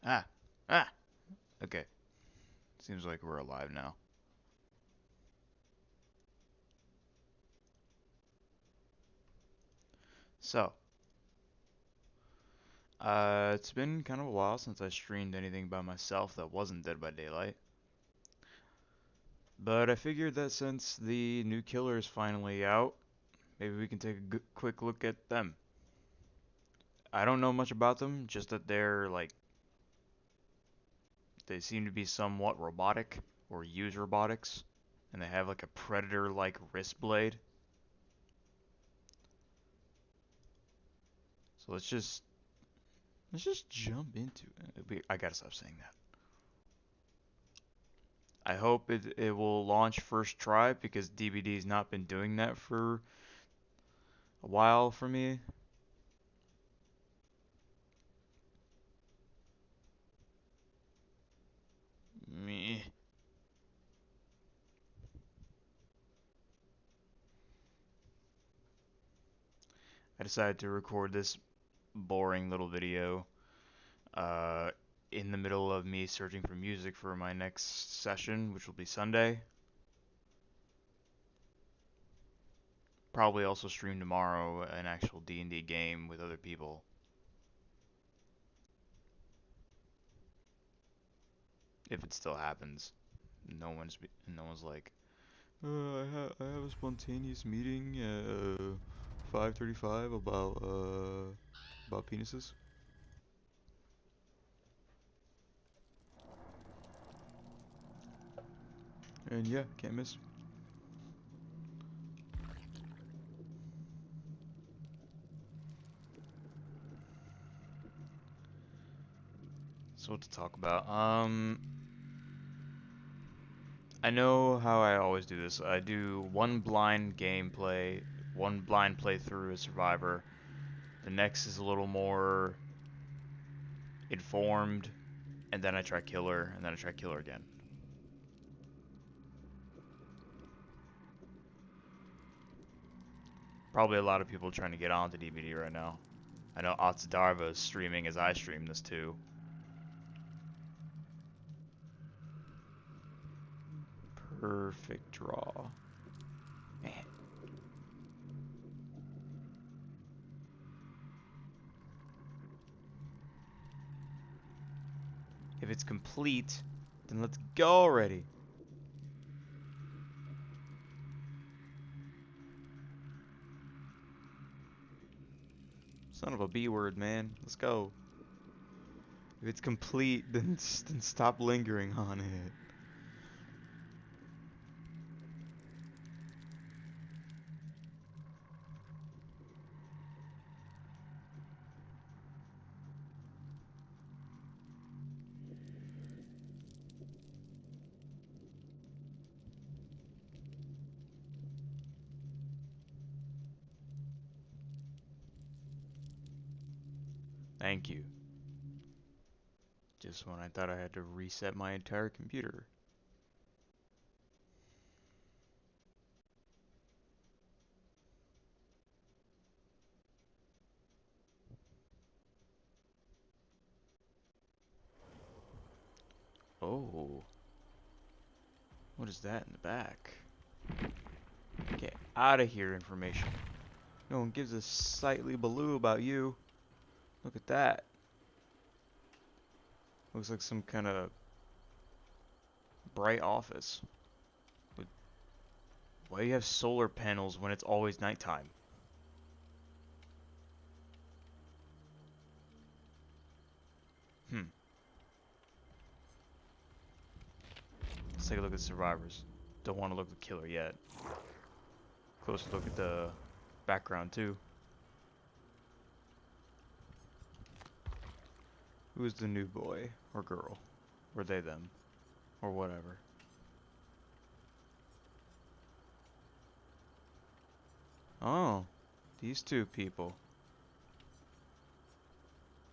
Ah, ah. Okay. Seems like we're alive now. So, it's been kind of a while since I streamed anything by myself that wasn't Dead by Daylight. But I figured that since the new killer is finally out, maybe we can take a quick look at them. I don't know much about them, just that they seem to be somewhat robotic or use robotics, and they have like a predator-like wrist blade. So let's just jump into it. I gotta stop saying that. I hope it will launch first try because DBD's not been doing that for a while for me. Me. I decided to record this boring little video uh, in the middle of me searching for music for my next session, which will be Sunday. Probably also stream tomorrow an actual D&D game with other people. If it still happens. No one's like, I have a spontaneous meeting at 5:35 about penises. And yeah, can't miss. So what to talk about? I know how I always do this. I do one blind gameplay, one blind playthrough as Survivor. The next is a little more informed, and then I try Killer, and then I try Killer again. Probably a lot of people trying to get onto DBD right now. I know Atsudarva is streaming as I stream this too. Perfect draw. Man. If it's complete, then let's go already. Son of a B word, man. Let's go. If it's complete, then stop lingering on it. Thank you. Just when I thought I had to reset my entire computer. Oh, what is that in the back? Get out of here, information. No one gives a sightly baloo about you. Look at that. Looks like some kind of bright office. With, why do you have solar panels when it's always nighttime? Hmm. Let's take a look at survivors. Don't want to look at the killer yet. Closer look at the background too. Who is the new boy or girl? Or they them? Or whatever. Oh, these two people.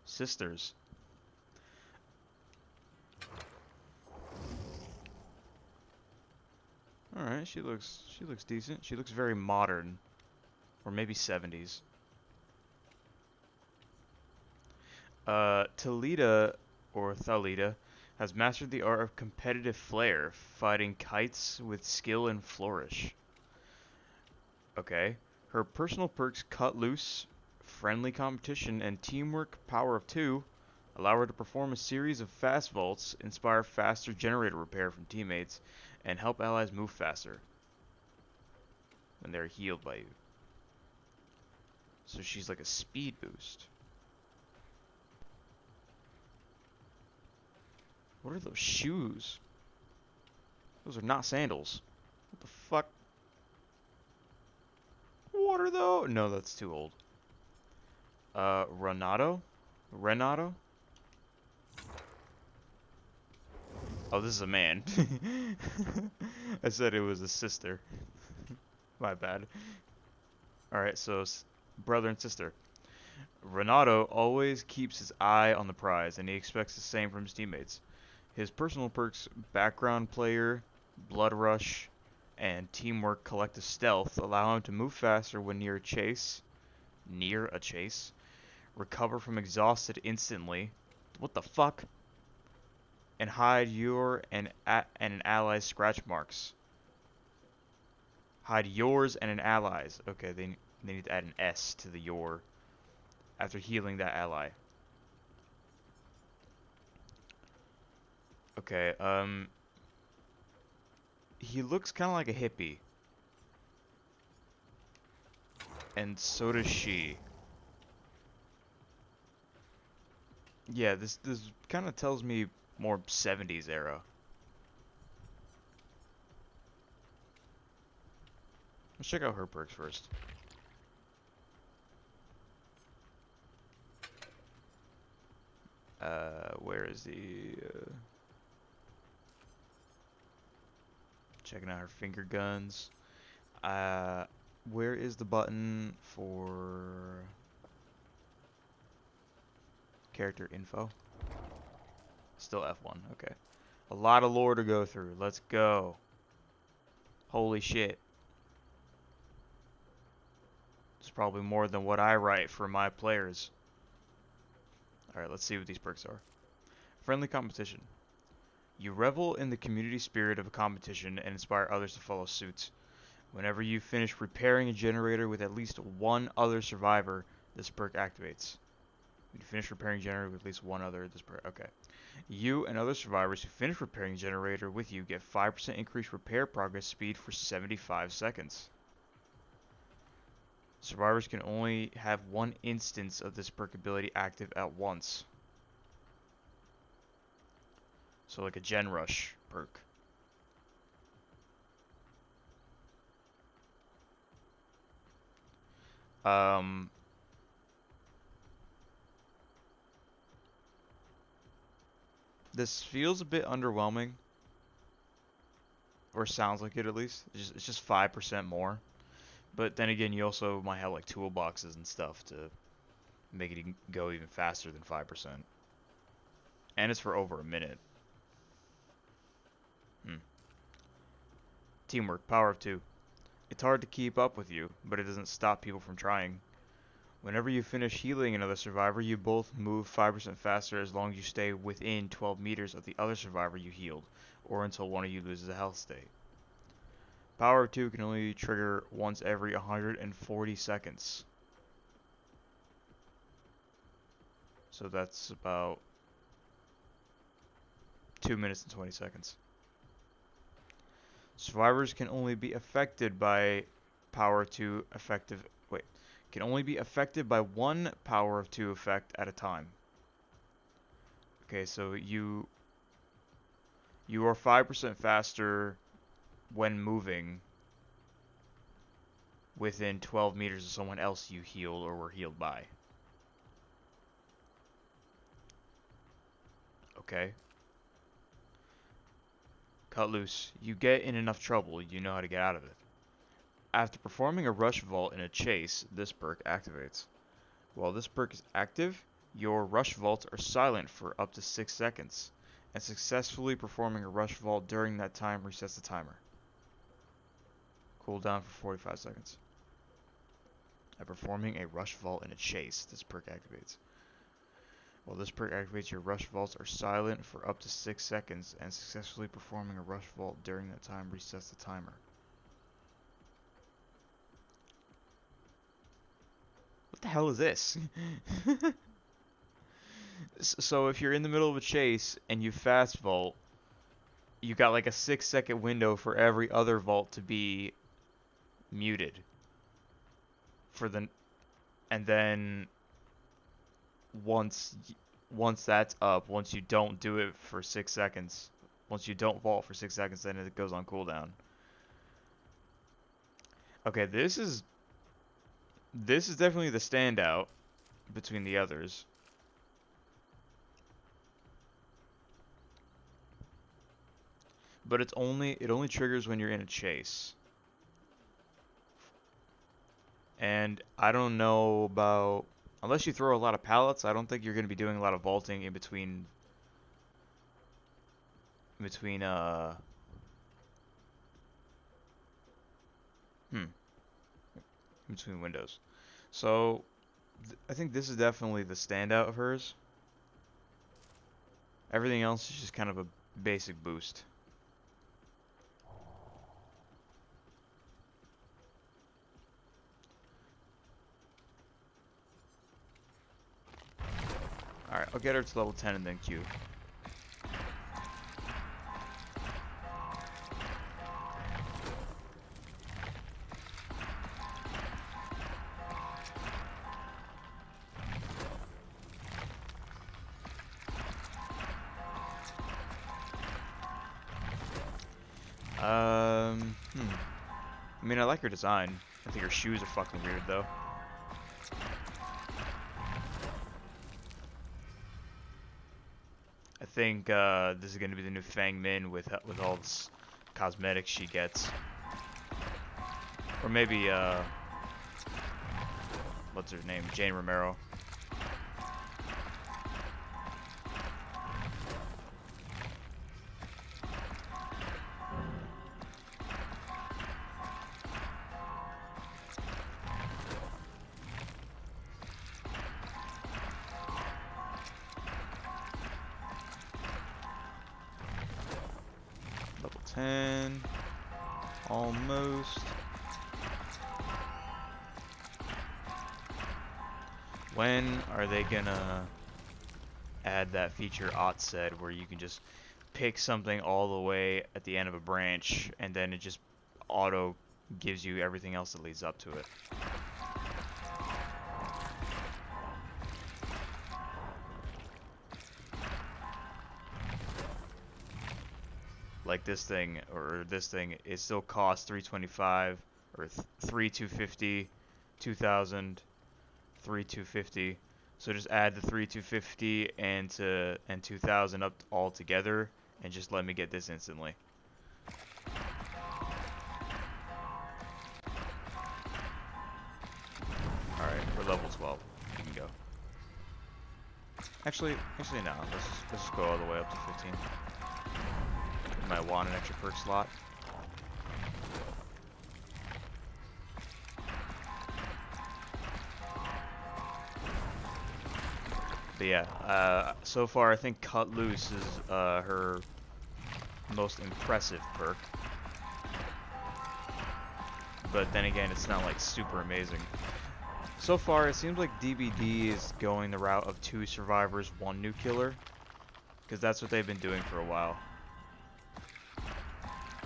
Sisters. Alright, she looks decent. She looks very modern. Or maybe 70s. Talita or Shalita, has mastered the art of competitive flair, fighting kites with skill and flourish. Okay. Her personal perks Cut Loose, Friendly Competition, and Teamwork Power of 2 allow her to perform a series of fast vaults, inspire faster generator repair from teammates, and help allies move faster when they're healed by you. So she's like a speed boost. What are those shoes? Those are not sandals. What the fuck? What are those? No, that's too old. Renato? Renato? Oh, this is a man. I said it was a sister. My bad. Alright, so brother and sister. Renato always keeps his eye on the prize, and he expects the same from his teammates. His personal perks, Background Player, Blood Rush, and Teamwork Collective Stealth, allow him to move faster when near a chase, recover from exhausted instantly, what the fuck, and hide your and an ally's scratch marks. Hide yours and an ally's. Okay, they need to add an S to the your after healing that ally. Okay, he looks kind of like a hippie. And so does she. Yeah, this kind of tells me more 70s era. Let's check out her perks first. Where is the... checking out her finger guns. Where is the button for... character info? Still F1, okay. A lot of lore to go through. Let's go. Holy shit. It's probably more than what I write for my players. Alright, let's see what these perks are. Friendly competition. You revel in the community spirit of a competition and inspire others to follow suit. Whenever you finish repairing a generator with at least one other survivor, this perk activates. When you finish repairing a generator with at least one other, this perk, okay. You and other survivors who finish repairing a generator with you get 5% increased repair progress speed for 75 seconds. Survivors can only have one instance of this perk ability active at once. So like a Gen Rush perk. This feels a bit underwhelming. Or sounds like it at least. It's just 5% more. But then again, you also might have like toolboxes and stuff to make it go even faster than 5%. And it's for over a minute. Teamwork, power of 2. It's hard to keep up with you, but it doesn't stop people from trying. Whenever you finish healing another survivor, you both move 5% faster as long as you stay within 12 meters of the other survivor you healed, or until one of you loses a health state. Power of 2 can only trigger once every 140 seconds. So that's about 2 minutes and 20 seconds. Survivors can only be affected by Power of 2 effective... Wait. Can only be affected by one Power of 2 effect at a time. Okay, so you are 5% faster when moving within 12 meters of someone else you healed or were healed by. Okay. Cut Loose. You get in enough trouble, you know how to get out of it. After performing a rush vault in a chase, this perk activates. While this perk is active, your rush vaults are silent for up to 6 seconds, and successfully performing a rush vault during that time resets the timer. Cooldown for 45 seconds. By performing a rush vault in a chase, this perk activates. While this perk activates, your rush vaults are silent for up to 6 seconds, and successfully performing a rush vault during that time resets the timer. What the hell is this? So if you're in the middle of a chase and you fast vault, you got like a 6-second window for every other vault to be muted. And then once once that's up, once you don't do it for 6 seconds, once you don't vault for 6 seconds, then it goes on cooldown. Okay, this is definitely the standout between the others. But it only triggers when you're in a chase. And I don't know about, unless you throw a lot of pallets, I don't think you're going to be doing a lot of vaulting in between in between hmm in between windows. So I think this is definitely the standout of hers. Everything else is just kind of a basic boost. Alright, I'll get her to level 10 and then Q. I mean, I like her design. I think her shoes are fucking weird, though. I think this is going to be the new Feng Min with all this cosmetics she gets. Or maybe, what's her name? Jane Romero. Level 10. Almost. When are they gonna add that feature Ott said where you can just pick something all the way at the end of a branch and then it just auto gives you everything else that leads up to it? Like this thing, it still costs 325 or 3250, 2000, 3250. So just add the 3250 and 2000 up all together and just let me get this instantly. Alright, we're level 12. You can go. Actually no. Let's just go all the way up to 15. Might want an extra perk slot. But yeah, so far I think Cut Loose is her most impressive perk. But then again, it's not like super amazing. So far, it seems like DBD is going the route of 2 survivors, 1 new killer. Because that's what they've been doing for a while.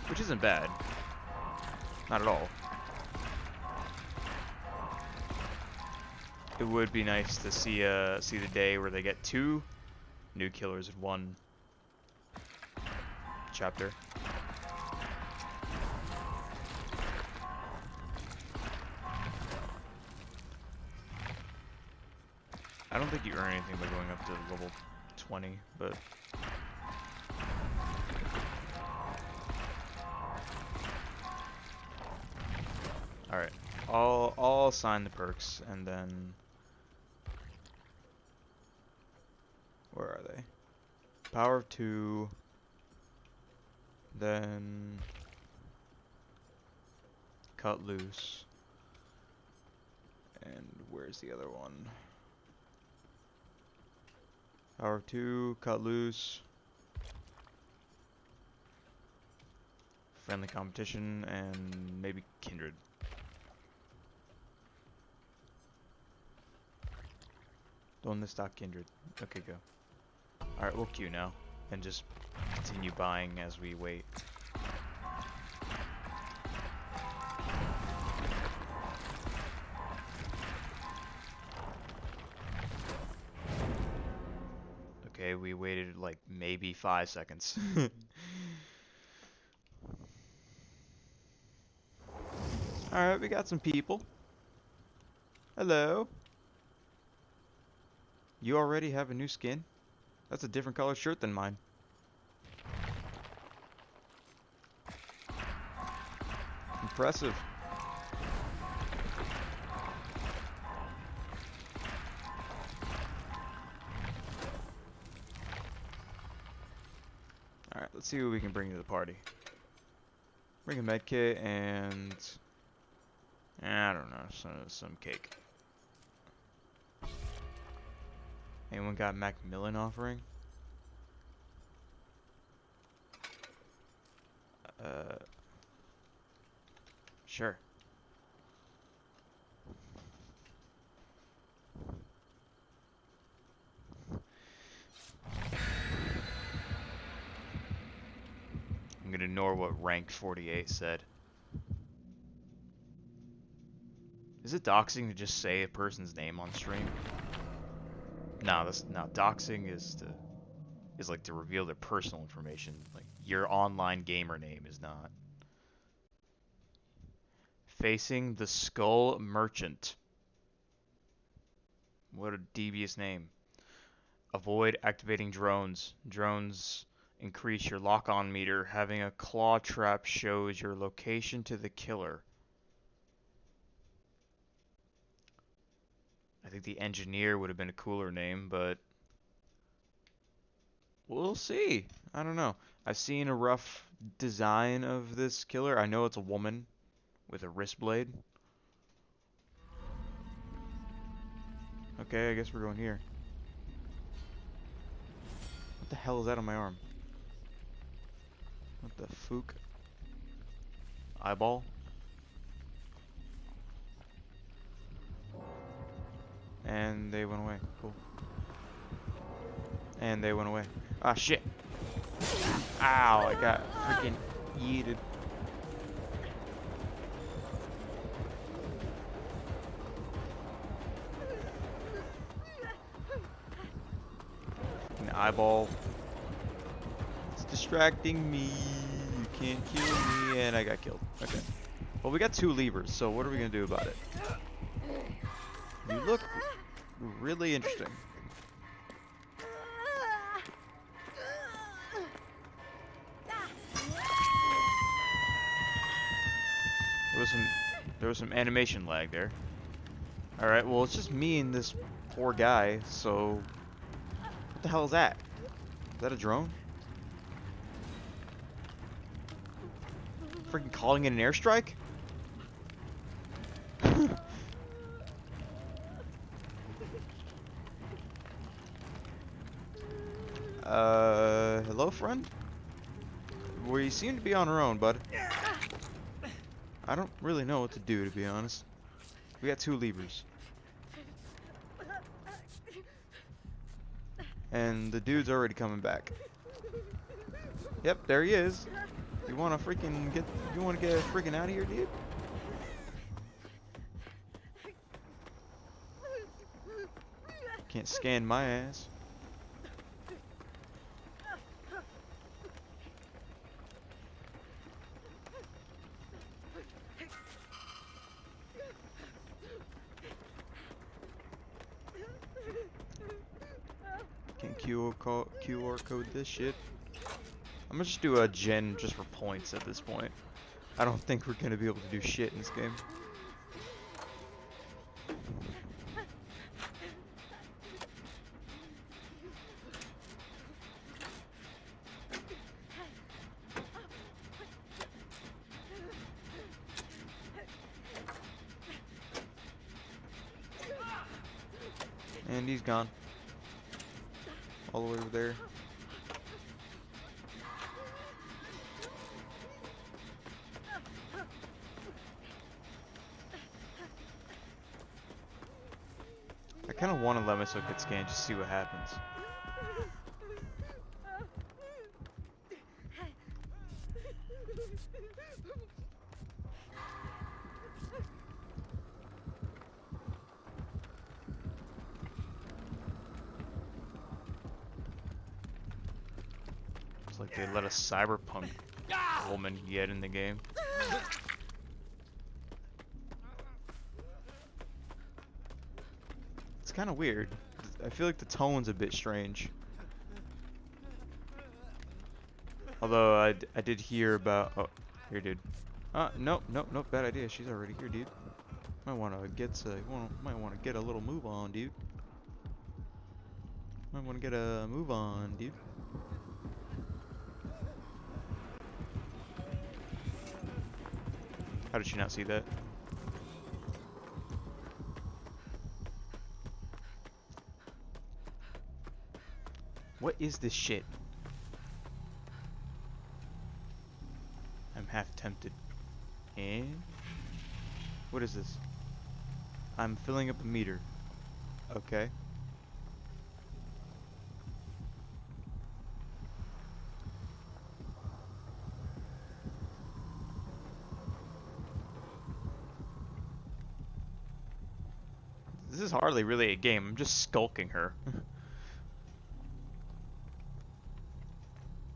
Which isn't bad. Not at all. It would be nice to see the day where they get 2 new killers in 1 chapter. I don't think you earn anything by going up to level 20, but alright. I'll assign the perks and then where are they? Power of 2, then Cut Loose, and where's the other one? Power 2, cut loose. Friendly competition, and maybe kindred. Donde está kindred? Okay, go. Alright, we'll queue now. And just continue buying as we wait. Okay, we waited like maybe 5 seconds. Alright, we got some people. Hello. You already have a new skin? That's a different color shirt than mine. Impressive. Alright, let's see what we can bring to the party. Bring a medkit and... I don't know, some cake. Anyone got Macmillan offering? Sure. I'm gonna ignore what rank 48 said. Is it doxing to just say a person's name on stream? No, that's no. Doxing is like to reveal their personal information. Like your online gamer name is not. Facing the Skull Merchant. What a devious name. Avoid activating drones. Drones increase your lock-on meter. Having a claw trap shows your location to the killer. I think the engineer would have been a cooler name, but we'll see. I don't know. I've seen a rough design of this killer. I know it's a woman with a wrist blade. Okay, I guess we're going here. What the hell is that on my arm? What the fook? Eyeball? And they went away. Cool. And they went away. Ah, shit. Ow, I got freaking yeeted. An eyeball. It's distracting me. You can't kill me. And I got killed. Okay. Well, we got 2 levers, so what are we going to do about it? You look really interesting. There was some animation lag there. Alright, well, it's just me and this poor guy, so... What the hell is that? Is that a drone? Freaking calling it an airstrike? Hello, friend? We seem to be on our own, bud. I don't really know what to do, to be honest. We got 2 levers. And the dude's already coming back. Yep, there he is. You wanna get freaking out of here, dude? Can't scan my ass. Can't QR code this shit. I'm gonna just do a gen just for points at this point. I don't think we're gonna be able to do shit in this game. And he's gone. all the way over there. I kind of want to let myself get scanned just to see what happens. It's like they let a cyberpunk woman get in the game. It's kind of weird. I feel like the tone's a bit strange. Although I did hear about... Oh, here, dude. Nope, bad idea. She's already here, dude. Might want to get a little move on, dude. Might want to get a move on, dude. How did she not see that? What is this shit? I'm half tempted. And what is this? I'm filling up a meter. Okay. This is hardly really a game. I'm just skulking her.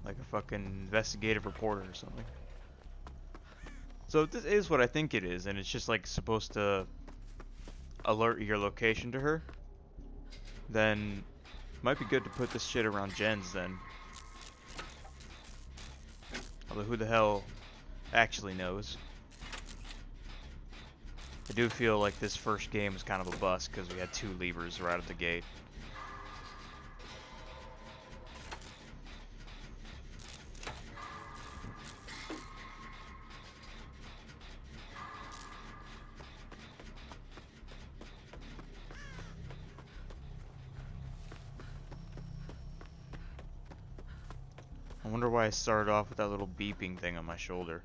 Like a fucking investigative reporter or something. So if this is what I think it is, and it's just like supposed to alert your location to her, then it might be good to put this shit around Jen's then. Although who the hell actually knows? I do feel like this first game was kind of a bust because we had 2 levers right at the gate. I wonder why I started off with that little beeping thing on my shoulder.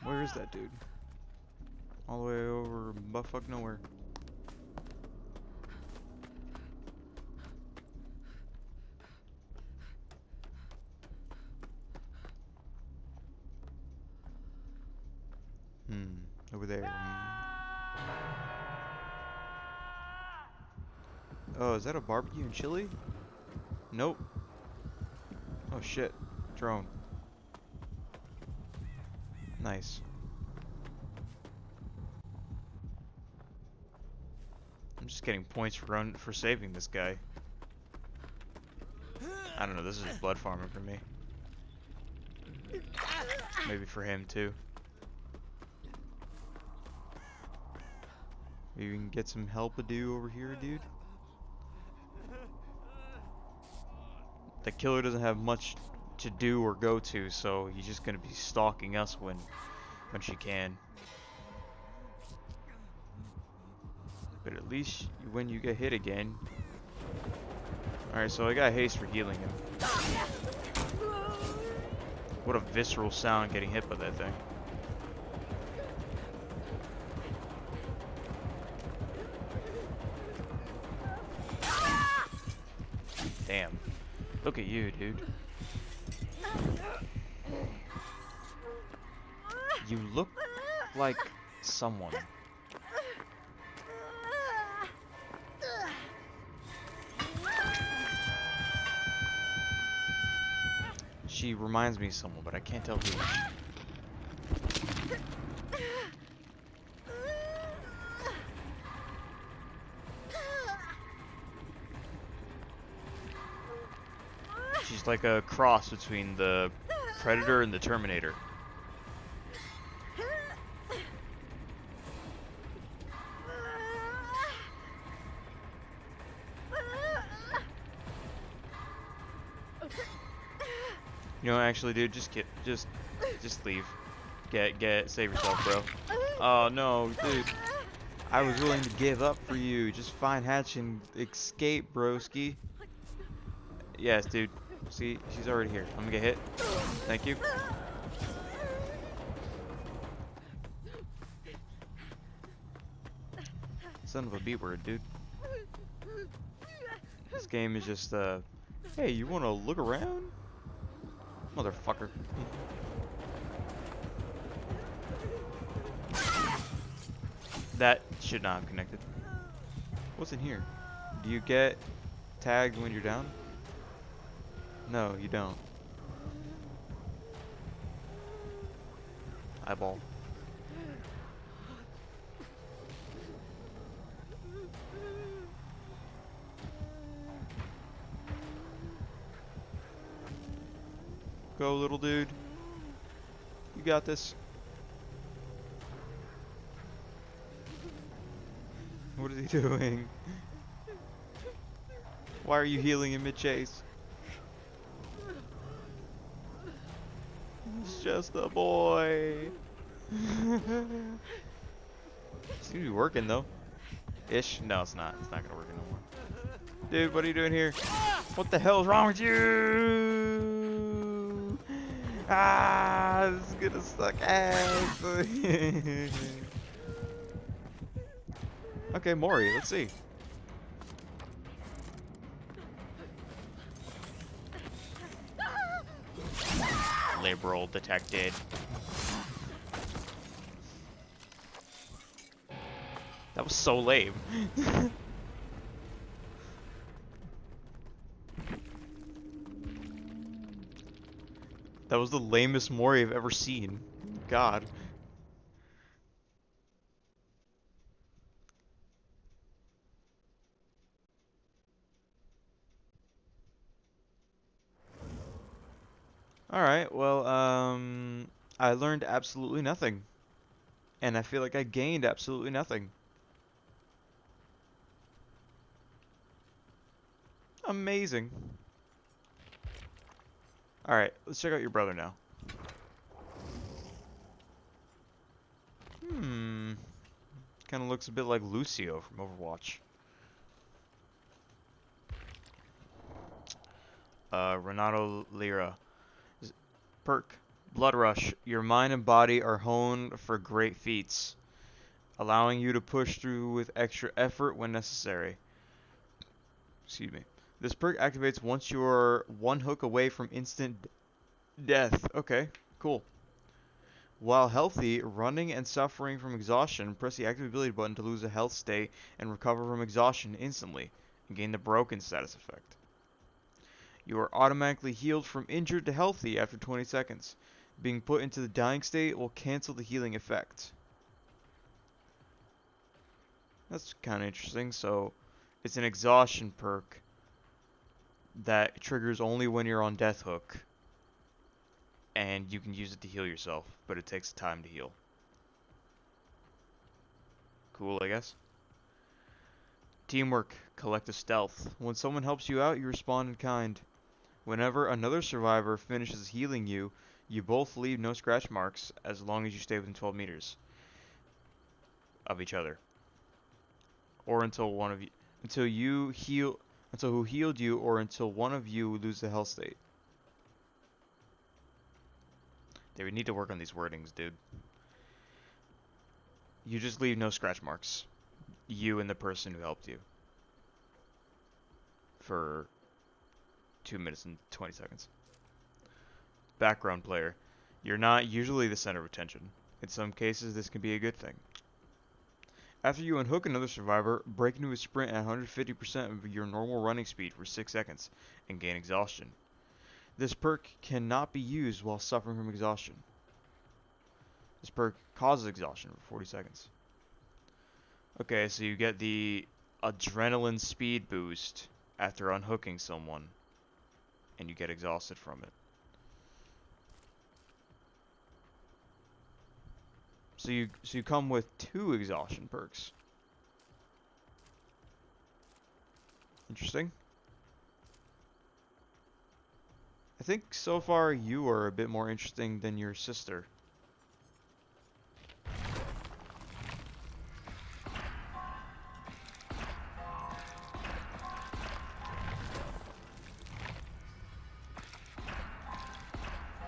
Where is that dude? All the way over buttfuck nowhere. Over there. Oh, is that a barbecue and chili? Nope. Oh shit. Drone. Nice. I'm just getting points for saving this guy. I don't know, this is just blood farming for me. Maybe for him too. Maybe we can get some help-a-do over here, dude. The killer doesn't have much to do or go to, so he's just gonna be stalking us when she can. But at least when you get hit again. Alright, so I got haste for healing him. What a visceral sound getting hit by that thing. Damn. Look at you, dude. You look like someone. She reminds me of someone, but I can't tell who. She's like a cross between the Predator and the Terminator. You know, actually, dude, just leave. Save yourself, bro. Oh no, dude. I was willing to give up for you. Just find Hatch and escape, broski. Yes, dude. See, she's already here. I'm gonna get hit. Thank you. Son of a B word, dude. This game is just, hey, you wanna look around? Motherfucker. That should not have connected. What's in here? Do you get tagged when you're down? No, you don't. Eyeball. Go, little dude. You got this. What is he doing? Why are you healing in mid-chase? He's just a boy. Seems to be working though. Ish. No, it's not. It's not gonna work anymore. Dude, what are you doing here? What the hell is wrong with you? Ah, this is gonna suck ass. Okay, MORI, let's see. Liberal detected. That was so lame. That was the lamest MORI I've ever seen. God. Alright, well, I learned absolutely nothing. And I feel like I gained absolutely nothing. Amazing. Alright, let's check out your brother now. Kind of looks a bit like Lucio from Overwatch. Renato Lore. Perk. Blood Rush. Your mind and body are honed for great feats, allowing you to push through with extra effort when necessary. Excuse me. This perk activates once you're one hook away from instant death. Okay, cool. While healthy, running and suffering from exhaustion, press the active ability button to lose a health state and recover from exhaustion instantly, and gain the broken status effect. You are automatically healed from injured to healthy after 20 seconds. Being put into the dying state will cancel the healing effect. That's kind of interesting. So, it's an exhaustion perk that triggers only when you're on death hook. And you can use it to heal yourself, but it takes time to heal. Cool, I guess. Teamwork, collective stealth. When someone helps you out, you respond in kind. Whenever another survivor finishes healing you, you both leave no scratch marks as long as you stay within 12 meters of each other. Or until one of you, until who healed you, or until one of you lose the health state. They would need to work on these wordings, dude. You just leave no scratch marks. You and the person who helped you. For 2 minutes and 20 seconds. Background player. You're not usually the center of attention. In some cases, this can be a good thing. After you unhook another survivor, break into a sprint at 150% of your normal running speed for 6 seconds and gain exhaustion. This perk cannot be used while suffering from exhaustion. This perk causes exhaustion for 40 seconds. Okay, so you get the adrenaline speed boost after unhooking someone, and you get exhausted from it. So you come with 2 exhaustion perks. Interesting. I I think so far you are a bit more interesting than your sister.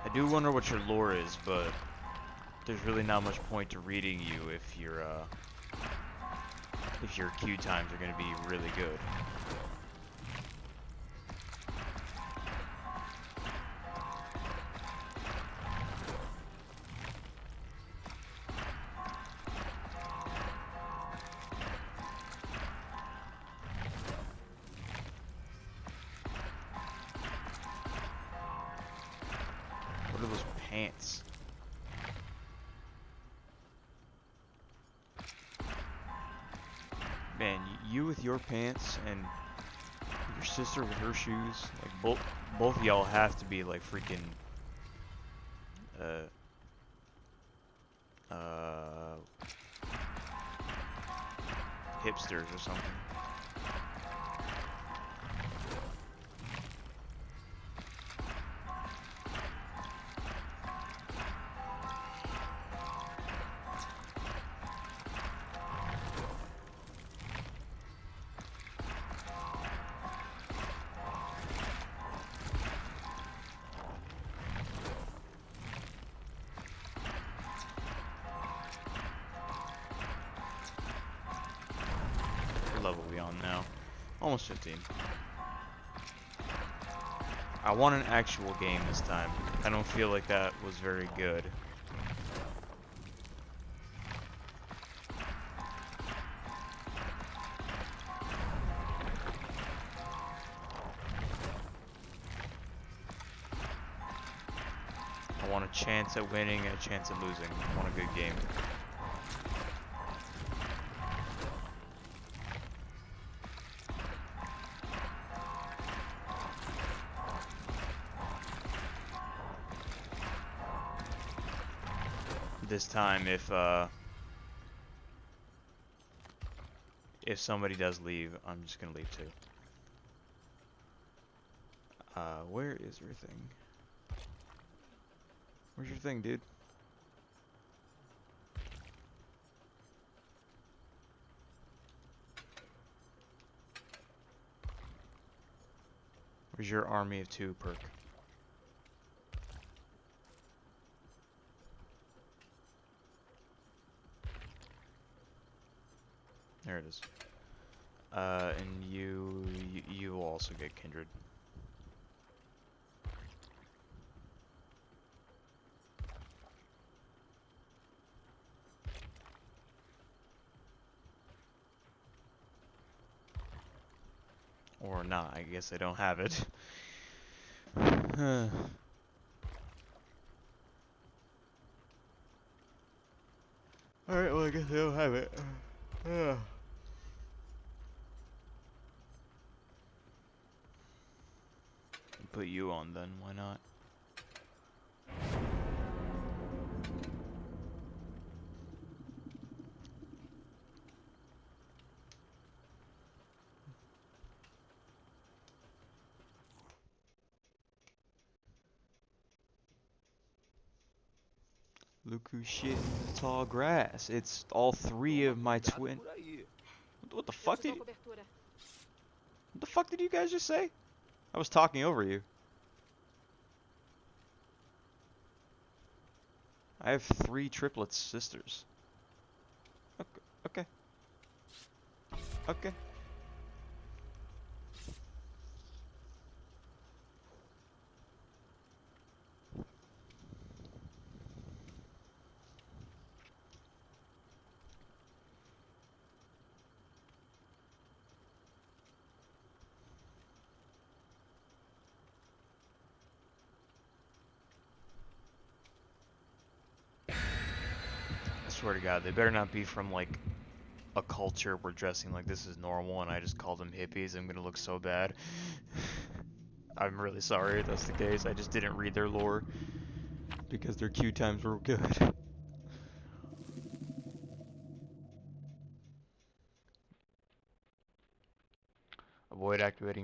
I do wonder what your lore is, but there's really not much point to reading you if your queue times are going to be really good. What are those pants? Man, you with your pants and your sister with her shoes, like both of y'all have to be like freaking uh uh hipsters or something. What level are we on now? Almost 15. I want an actual game this time. I don't feel like that was very good. I want a chance at winning and a chance at losing. I want a good game. This time, if somebody does leave, I'm just gonna leave too. Where is your thing? Where's your thing, dude? Where's your army of 2 perk? There it is. And you will also get kindred. Or not, I guess I don't have it. Alright, well I guess I don't have it. Put you on then, why not? Look who's shit in the tall grass. It's all 3 of my twin. What the fuck did you... What the fuck did you guys just say? I was talking over you. I have 3 triplet sisters. Okay. Okay. I swear to God, they better not be from like a culture where dressing like this is normal and I just call them hippies. I'm gonna look so bad. I'm really sorry if that's the case. I just didn't read their lore because their queue times were good. Avoid activating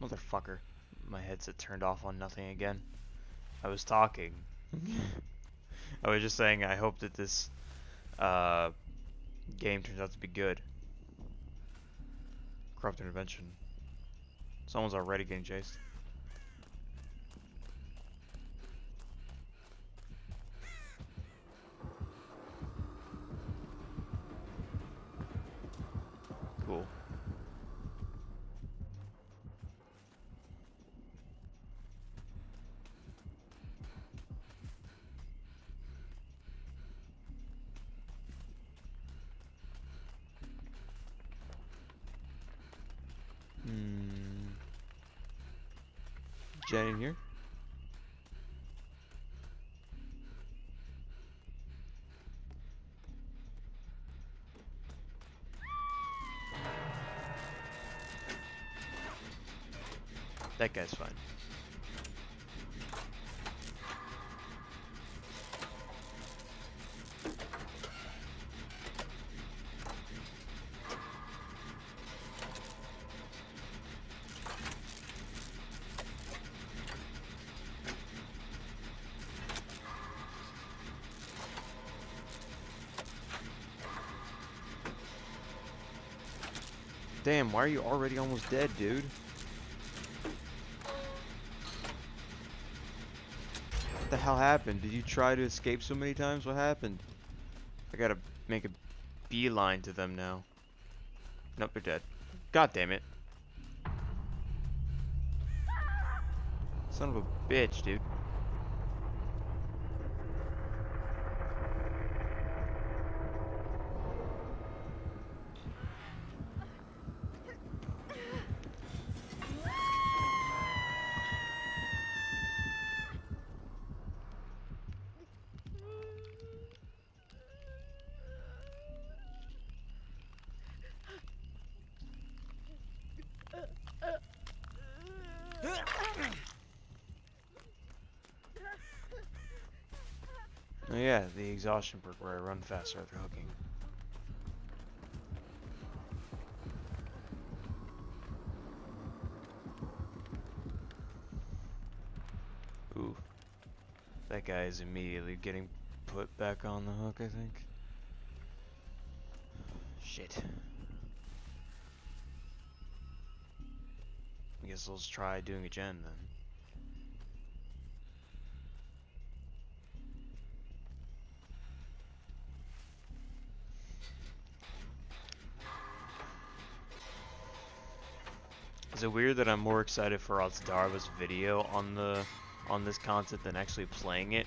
Motherfucker. My headset turned off on nothing again. I was talking. I was just saying I hope that this game turns out to be good. Corrupt intervention. Someone's already getting chased. Cool. Jen in here? That guy's fine. Damn, why are you already almost dead, dude? What the hell happened? Did you try to escape so many times? What happened? I gotta make a beeline to them now. Nope, they're dead. God damn it. Son of a bitch, dude. Oh yeah, the exhaustion perk where I run faster after hooking. Ooh. That guy is immediately getting put back on the hook, I think. Shit. I guess let's try doing a gen then. Is it weird that I'm more excited for Altsdarva's video on this concept than actually playing it?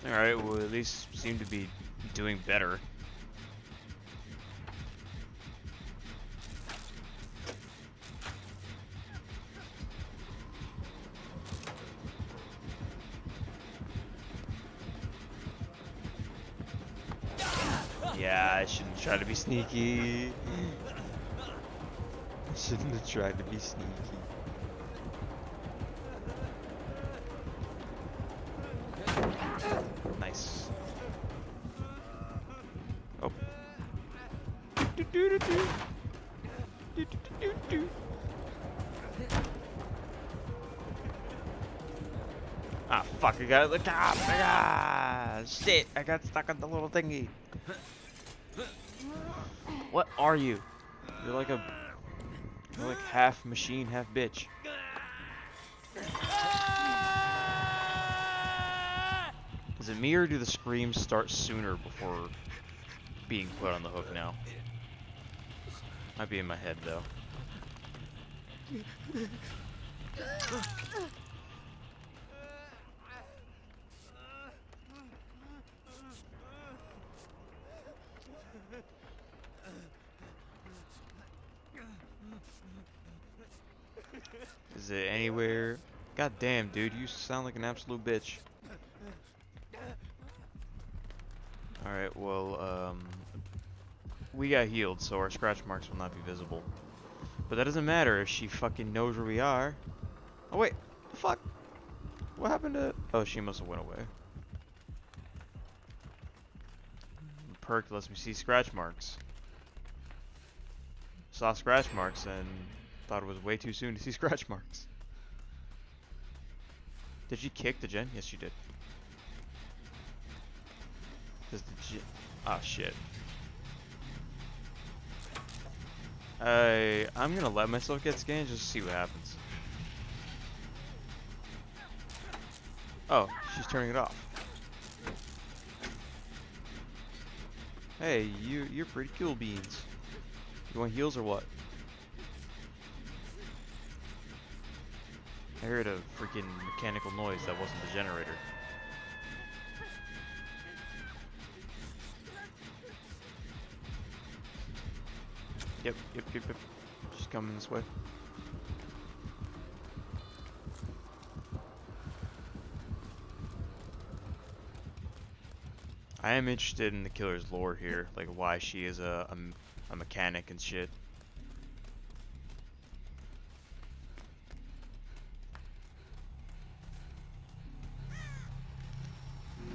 Alright, well at least seem to be doing better. Yeah, I shouldn't try to be sneaky. I shouldn't have tried to be sneaky. Nice. Oh. Ah, fuck, I got it. Ah, shit, I got stuck on the little thingy. What are you? You're like half machine, half bitch. Is it me or do the screams start sooner before being put on the hook now? Might be in my head though. Is it anywhere? God damn, dude, you sound like an absolute bitch. Alright, well, we got healed, so our scratch marks will not be visible. But that doesn't matter if she fucking knows where we are. Oh wait, the fuck? What happened to... Oh, she must have went away. The perk lets me see scratch marks. Saw scratch marks and thought it was way too soon to see scratch marks. Did she kick the gen? Yes, she did. Does the gen... Ah, shit. I'm gonna let myself get scanned just to see what happens. Oh, she's turning it off. Hey, you're pretty cool, Beans. You want heals or what? I heard a freaking mechanical noise that wasn't the generator. Yep. She's coming this way. I am interested in the killer's lore here, like why she is a mechanic and shit.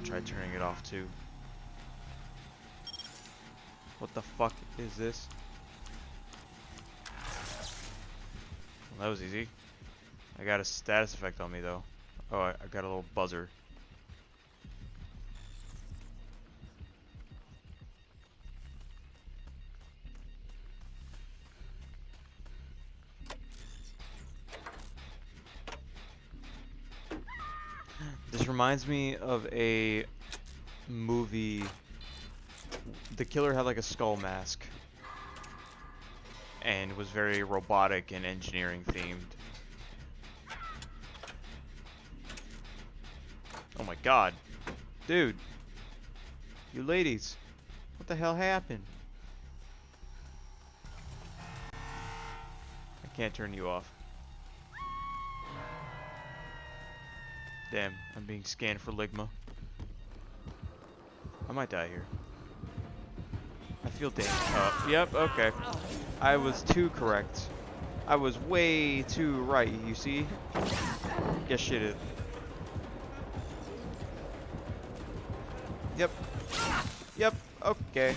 Try turning it off too. What the fuck is this? Well, that was easy. I got a status effect on me though. Oh, I got a little buzzer. This reminds me of a movie. The killer had like a skull mask and was very robotic and engineering themed. Oh my god. Dude. You ladies. What the hell happened? I can't turn you off. Damn, I'm being scanned for Ligma. I might die here. I feel dangerous. Yep, okay. I was too correct. I was way too right, you see? Get shitted. Yep, okay.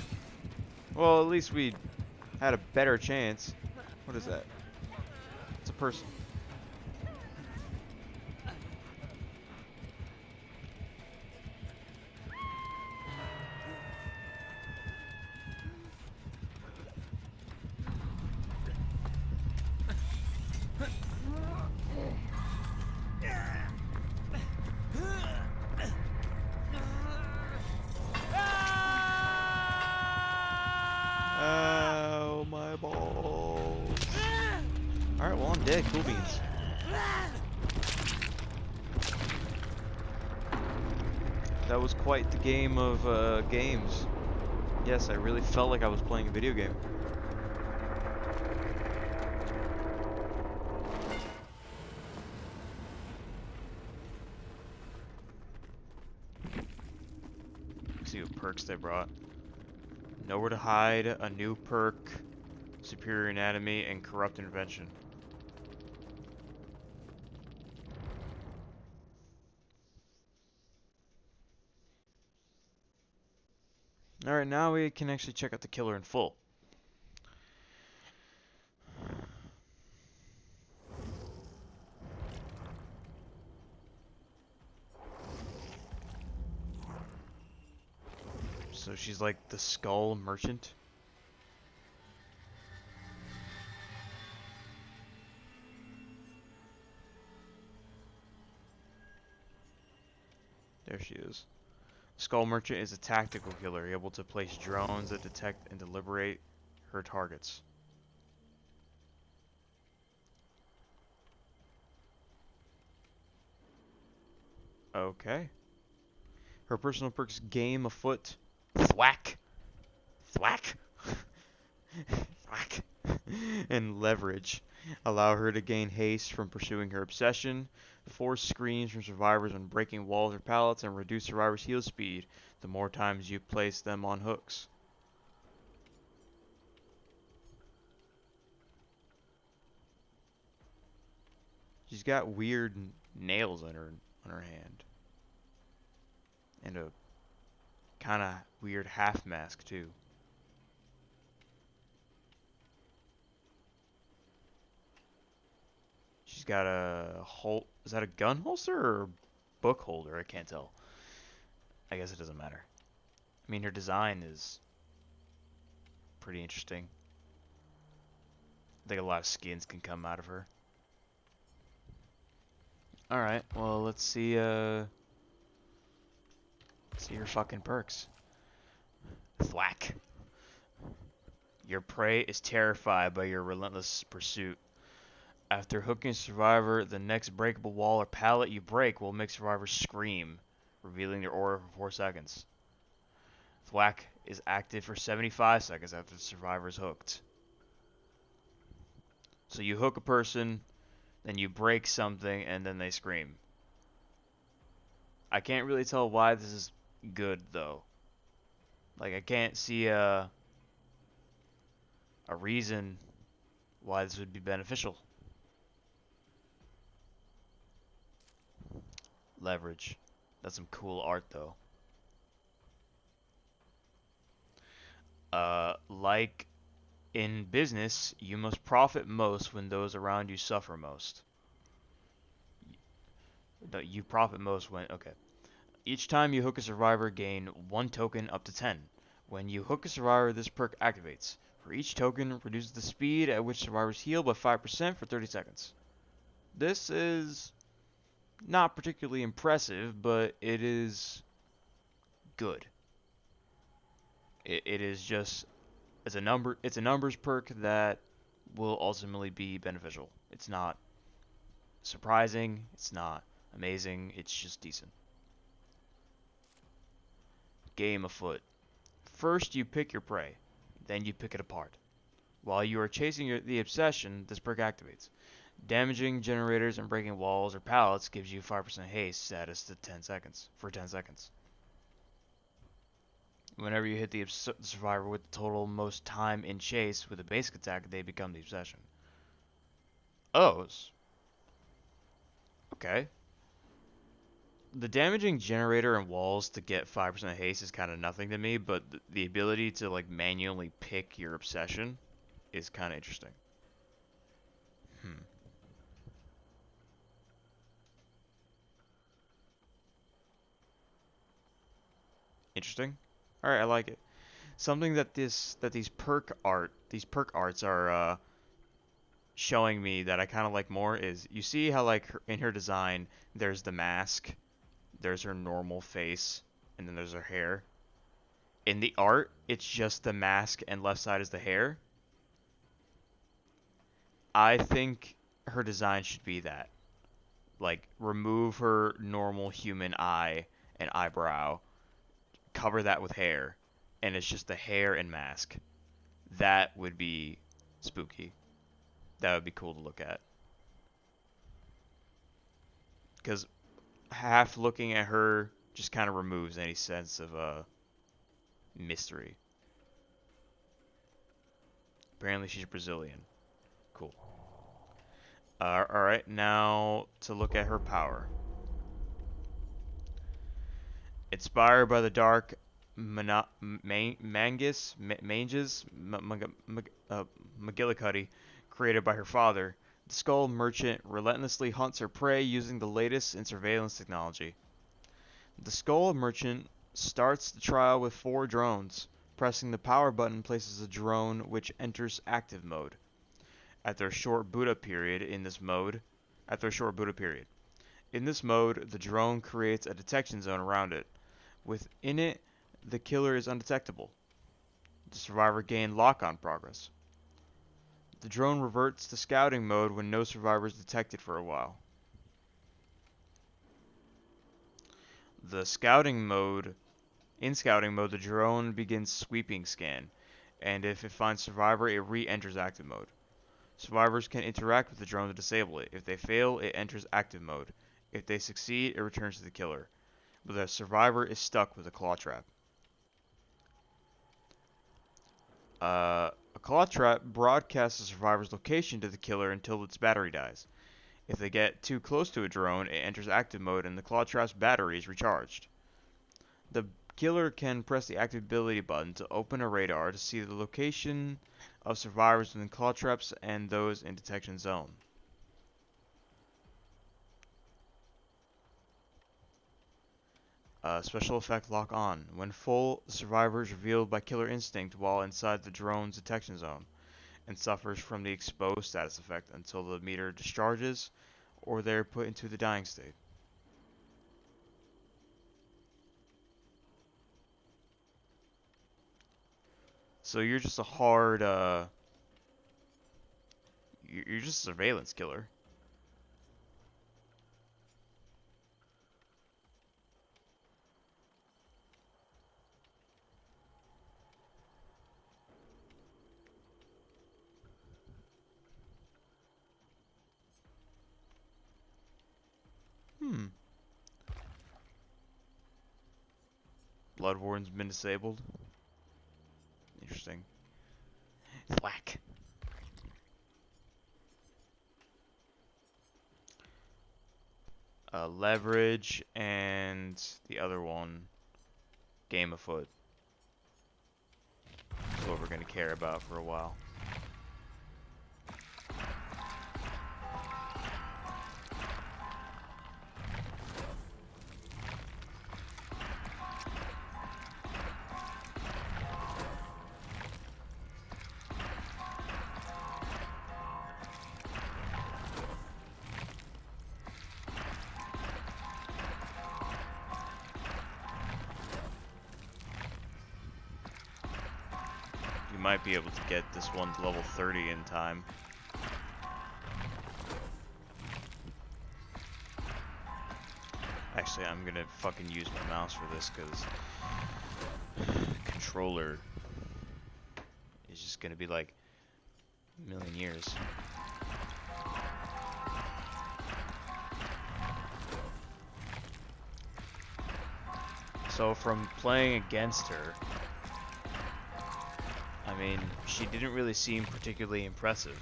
Well, at least we had a better chance. What is that? It's a person. Oh, my balls. Alright, well, I'm dead. Cool beans. That was quite the game of games. Yes, I really felt like I was playing a video game. Let's see what perks they brought. Nowhere to hide, a new perk, superior anatomy, and corrupt intervention. Alright, now we can actually check out the killer in full. So she's like the skull merchant. There she is. Skull Merchant is a tactical killer, able to place drones that detect and deliberate her targets. Okay. Her personal perks: game afoot, thwack, thwack, thwack, and leverage. Allow her to gain haste from pursuing her obsession, force screens from survivors when breaking walls or pallets, and reduce survivors' heal speed the more times you place them on hooks. She's got weird nails on her hand. And a kind of weird half mask, too. She's got a hol is that a gun holster or book holder? I can't tell. I guess it doesn't matter. I mean, her design is pretty interesting. I think a lot of skins can come out of her. Alright, well, let's see her fucking perks. Thwack. Your prey is terrified by your relentless pursuit. After hooking a survivor, the next breakable wall or pallet you break will make survivors scream, revealing their aura for 4 seconds. Thwack is active for 75 seconds after the survivor is hooked. So you hook a person, then you break something, and then they scream. I can't really tell why this is good, though. Like, I can't see a reason why this would be beneficial. Leverage. That's some cool art, though. Like in business, you must profit most when those around you suffer most. No, you profit most when... Okay. Each time you hook a survivor, gain 1 token up to 10. When you hook a survivor, this perk activates. For each token, reduces the speed at which survivors heal by 5% for 30 seconds. This is not particularly impressive, but it is good. It is just it's a numbers perk that will ultimately be beneficial. It's not surprising, it's not amazing, it's just decent. Game afoot. First you pick your prey, then you pick it apart. While you are chasing the obsession, this perk activates. Damaging generators and breaking walls or pallets gives you 5% haste status to 10 seconds for 10 seconds. Whenever you hit the survivor with the total most time in chase with a basic attack, they become the obsession. Oh, okay. The damaging generator and walls to get 5% haste is kind of nothing to me, but the ability to like manually pick your obsession is kind of interesting. Interesting. All right, I like it. Something that these perk arts are showing me that I kind of like more is you see how like in her design there's the mask, there's her normal face, and then there's her hair. In the art, it's just the mask and left side is the hair. I think her design should be that. Like remove her normal human eye and eyebrow, cover that with hair, and it's just the hair and mask. That would be spooky. That would be cool to look at. Because half looking at her just kind of removes any sense of mystery. Apparently she's Brazilian. Cool. Alright, now to look at her power. Inspired by the dark mangus, McGillicuddy, created by her father, the Skull Merchant relentlessly hunts her prey using the latest in surveillance technology. The Skull Merchant starts the trial with 4 drones. Pressing the power button places a drone which enters active mode. After a short boot up period, in this mode, the drone creates a detection zone around it. Within it, the killer is undetectable. The survivor gained lock-on progress. The drone reverts to scouting mode when no survivor is detected for a while. In scouting mode, the drone begins sweeping scan, and if it finds survivor, it re-enters active mode. Survivors can interact with the drone to disable it. If they fail, it enters active mode. If they succeed, it returns to the killer. But the survivor is stuck with a claw trap. A claw trap broadcasts the survivor's location to the killer until its battery dies. If they get too close to a drone, it enters active mode and the claw trap's battery is recharged. The killer can press the activity button to open a radar to see the location of survivors within claw traps and those in detection zone. Special effect lock on. When full, the survivor is revealed by killer instinct while inside the drone's detection zone, and suffers from the exposed status effect until the meter discharges or they're put into the dying state. So you're just a hard, you're just a surveillance killer. Hmm. Bloodborne's been disabled. Interesting. Thwack. Leverage and the other one, game afoot. That's what we're gonna care about for a while. You might be able to get this one to level 30 in time. Actually, I'm gonna fucking use my mouse for this because controller is just gonna be like a million years. So from playing against her, I mean, she didn't really seem particularly impressive.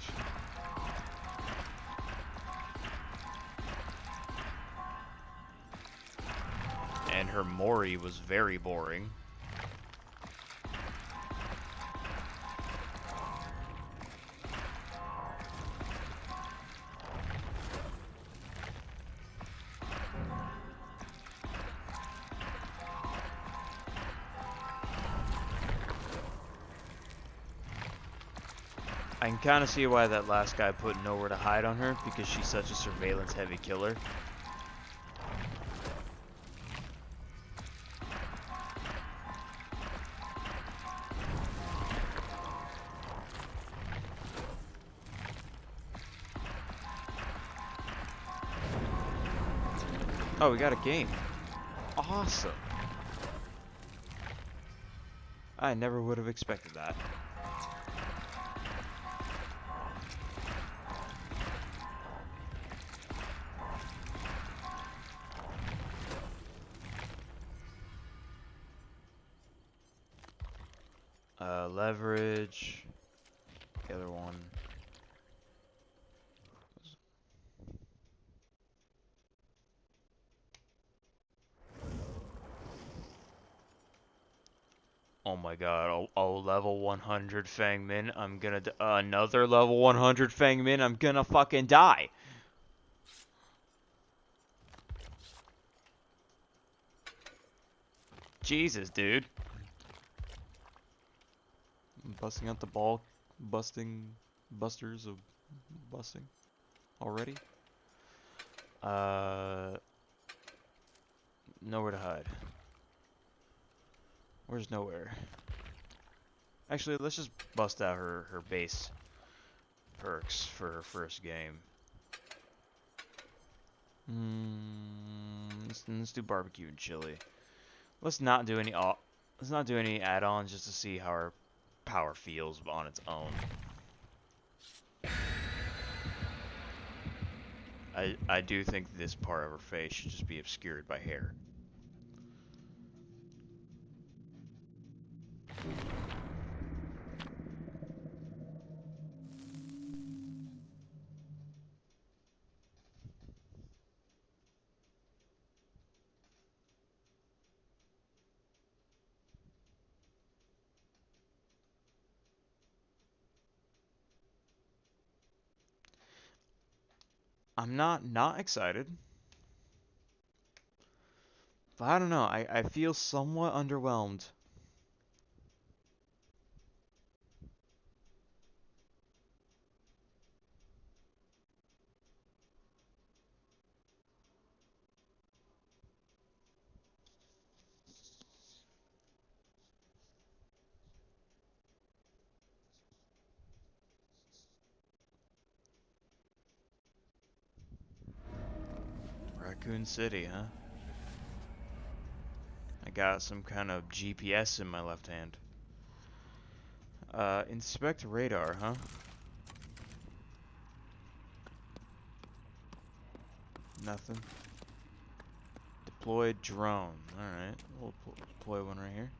And her MORI was very boring. I can kind of see why that last guy put nowhere to hide on her, because she's such a surveillance heavy killer. Oh, we got a game. Awesome. I never would have expected that. Leverage. The other one. Oh my god, oh, level 100 Feng Min. I'm gonna, another level 100 Feng Min. I'm gonna fucking die. Jesus, dude. I'm busting out the busters of busting already. Nowhere to hide. Where's nowhere? Actually, let's just bust out her base perks for her first game. Let's do barbecue and chili. Let's not do any add-ons just to see how her power feels on its own. I do think this part of her face should just be obscured by hair. I'm not excited. But I don't know. I feel somewhat underwhelmed. Raccoon City, huh? I got some kind of GPS in my left hand. Inspect radar, huh? Nothing. Deploy drone. Alright, we'll deploy one right here.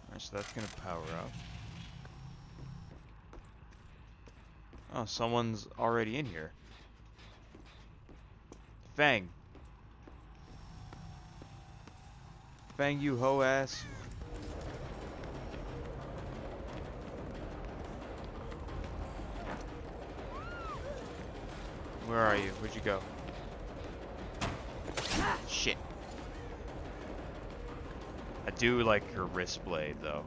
Alright, so that's gonna power up. Oh, someone's already in here. Feng. Feng, you hoe ass. Where are you? Where'd you go? Shit. I do like your wrist blade, though.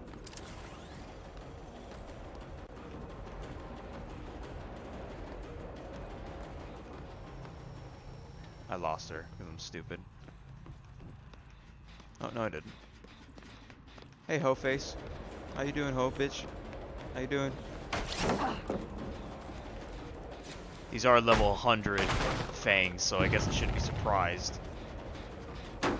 I lost her because I'm stupid. Oh, no I didn't. Hey, hoe face. How you doing, hoe bitch? How you doing? These are level 100 fangs, so I guess I shouldn't be surprised. I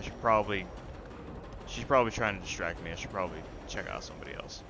should probably... She's probably trying to distract me. I should probably check out somebody else.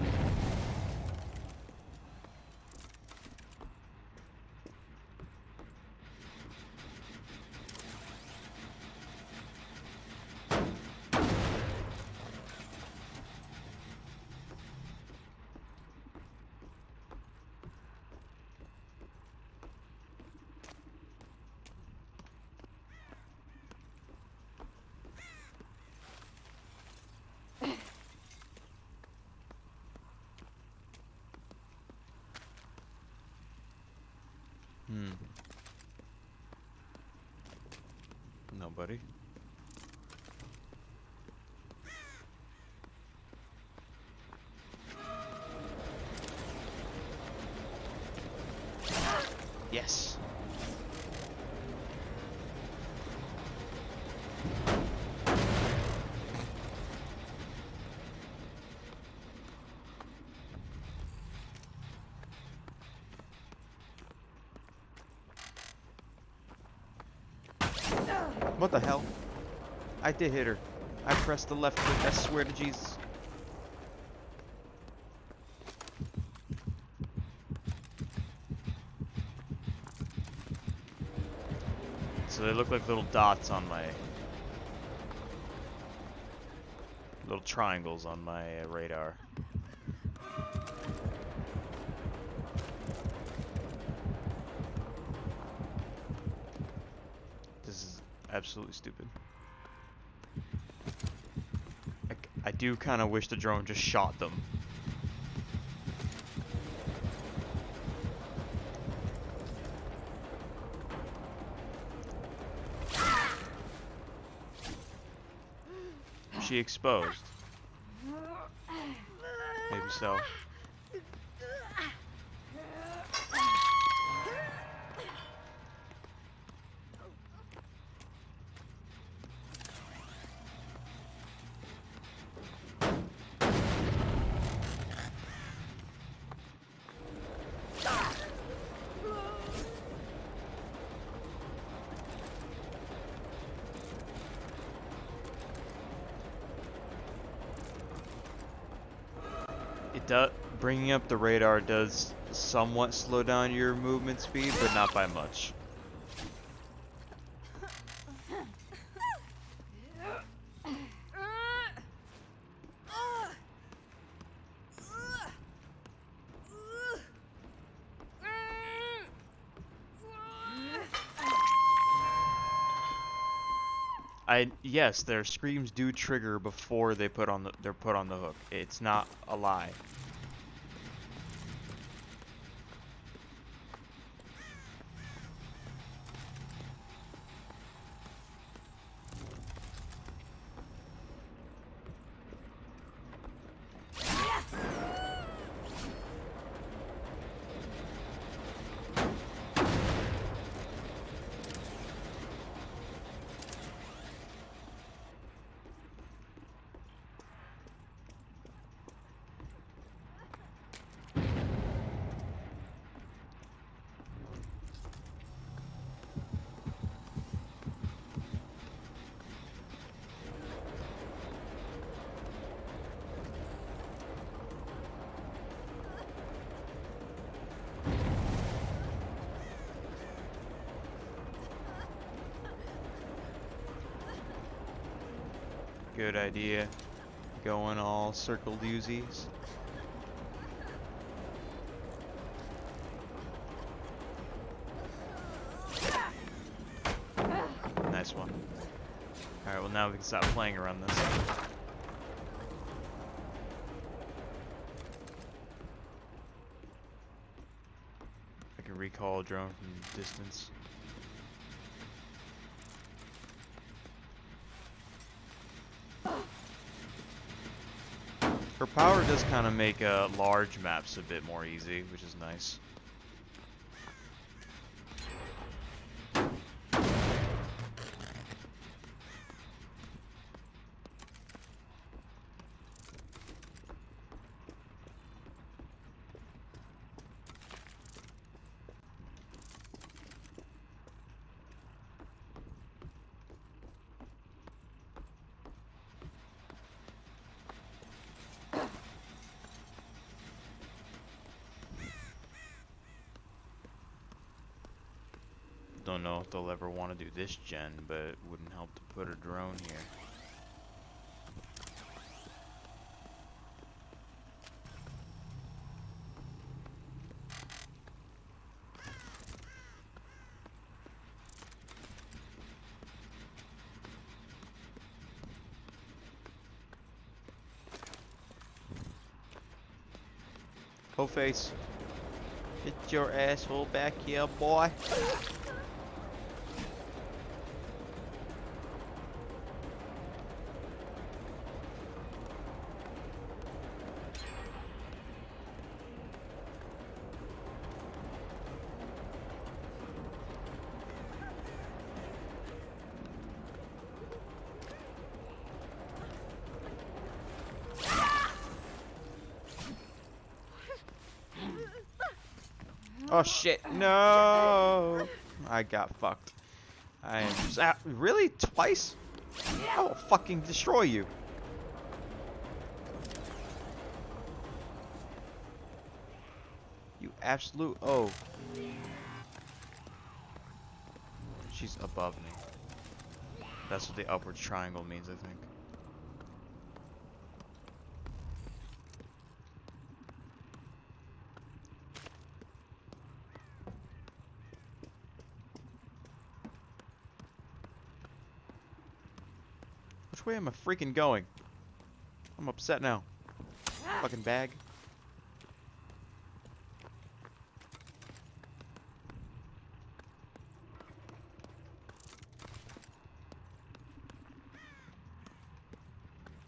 Nobody. Yes. What the hell? I did hit her. I pressed the left click, I swear to Jesus. So they look like little dots on my... little triangles on my radar. This is absolutely stupid. I do kind of wish the drone just shot them. Is she exposed? Maybe so. Bringing up the radar does somewhat slow down your movement speed, but not by much. Yes, their screams do trigger before they're put on the hook. It's not a lie. Good idea. Going all circle doozies. Nice one. Alright, well now we can stop playing around this. I can recall a drone from distance. Her power does kind of make large maps a bit more easy, which is nice. Don't know if they'll ever want to do this gen, but it wouldn't help to put a drone here. Ho face. Get your asshole back here, boy. Oh shit, no! I got fucked. I am really? Twice? I will fucking destroy you. You absolute She's above me. That's what the upward triangle means, I think. Which way am I freaking going? I'm upset now. Fucking bag.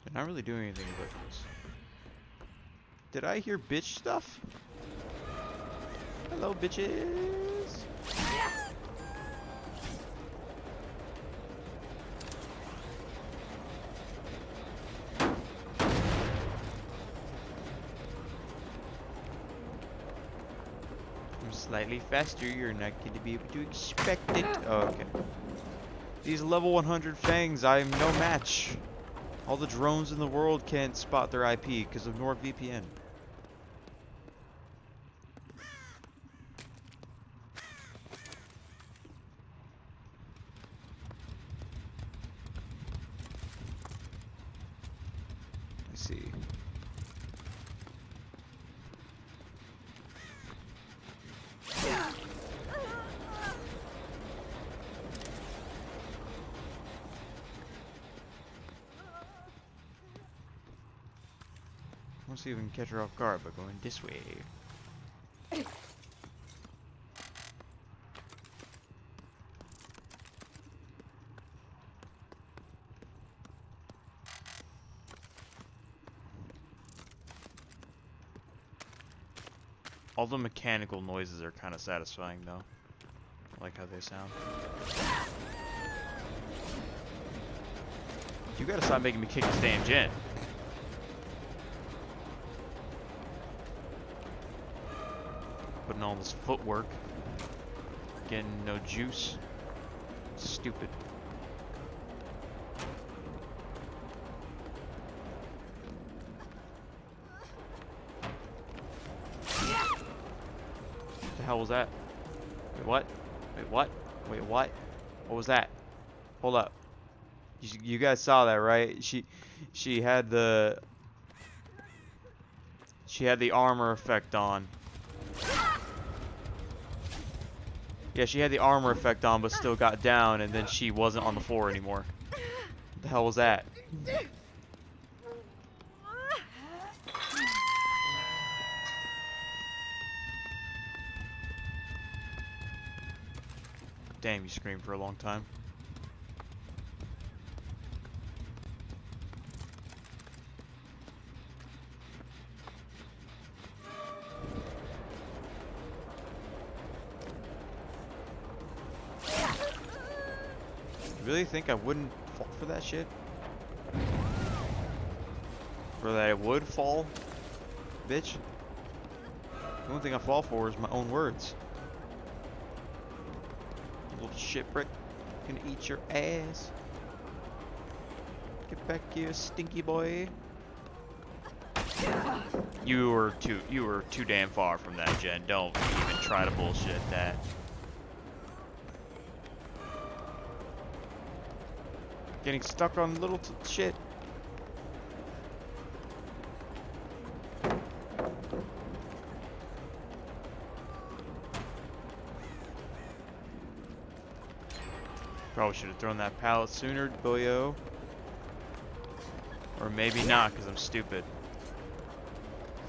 They're not really doing anything about this. Did I hear bitch stuff? Hello, bitches. Slightly faster, you're not going to be able to expect it. Oh, okay. These level 100 Fangs, I'm no match. All the drones in the world can't spot their IP because of NordVPN. I see. Let's see if we can catch her off guard by going this way. All the mechanical noises are kind of satisfying, though. I like how they sound. You gotta stop making me kick this damn gen. Putting all this footwork. Getting no juice. Stupid. What the hell was that? Wait, what? Wait, what? Wait, what? What was that? Hold up. You guys saw that, right? She had the armor effect on. Yeah, she had the armor effect on, but still got down, and then she wasn't on the floor anymore. What the hell was that? Damn, you screamed for a long time. You really think I wouldn't fall for that shit? Or that I would fall? Bitch. The only thing I fall for is my own words. You little shit brick. Gonna eat your ass. Get back here, stinky boy. You were too damn far from that, Jen. Don't even try to bullshit that. Getting stuck on little shit. Probably should have thrown that pallet sooner, boyo. Or maybe not, because I'm stupid.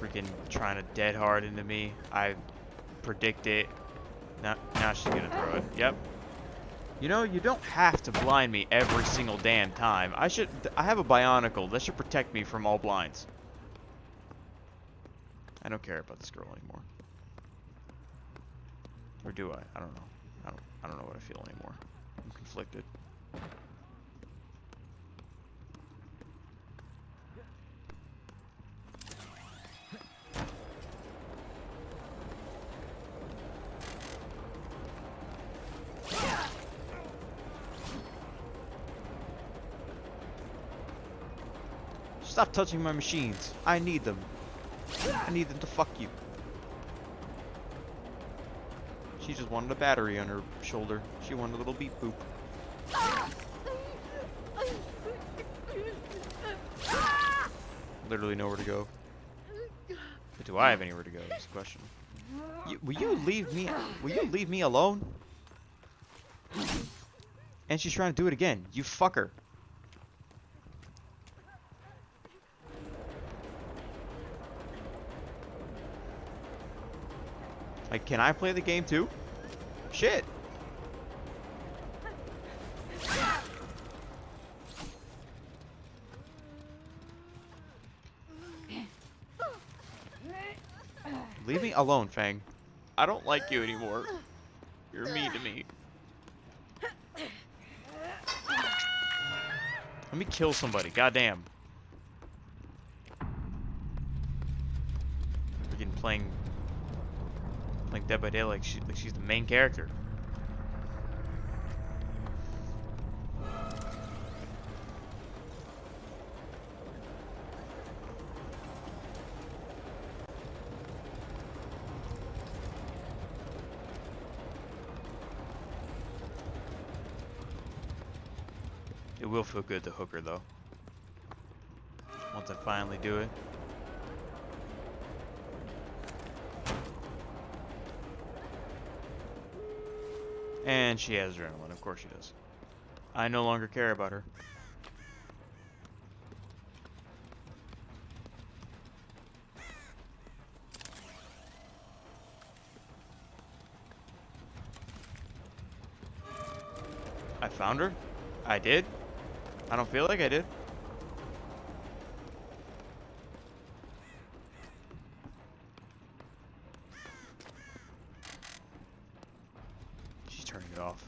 Freaking trying to dead hard into me. I predict it. Now she's gonna throw it. Yep. You know, you don't have to blind me every single damn time. I have a bionicle. That should protect me from all blinds. I don't care about this girl anymore. Or do I? I don't know. I don't know what I feel anymore. I'm conflicted. Stop touching my machines. I need them. I need them to fuck you. She just wanted a battery on her shoulder. She wanted a little beep boop. Literally nowhere to go. But do I have anywhere to go? Is the question. Will you leave me? Will you leave me alone? And she's trying to do it again. You fucker. Like, can I play the game too? Shit. Leave me alone, Feng. I don't like you anymore. You're mean to me. Let me kill somebody. Goddamn. Freaking playing Dead by Daylight like she's the main character. It will feel good to hook her though. Once I finally do it. And she has adrenaline, of course she does. I no longer care about her. Found her? I did? I don't feel like I did. She's turning it off.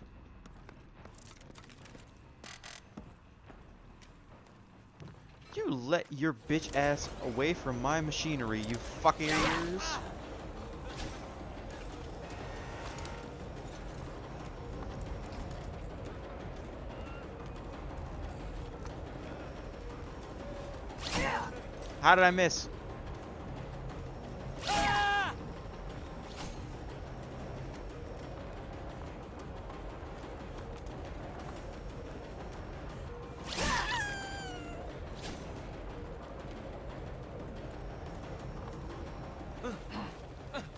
You let your bitch ass away from my machinery, you fuckers. How did I miss?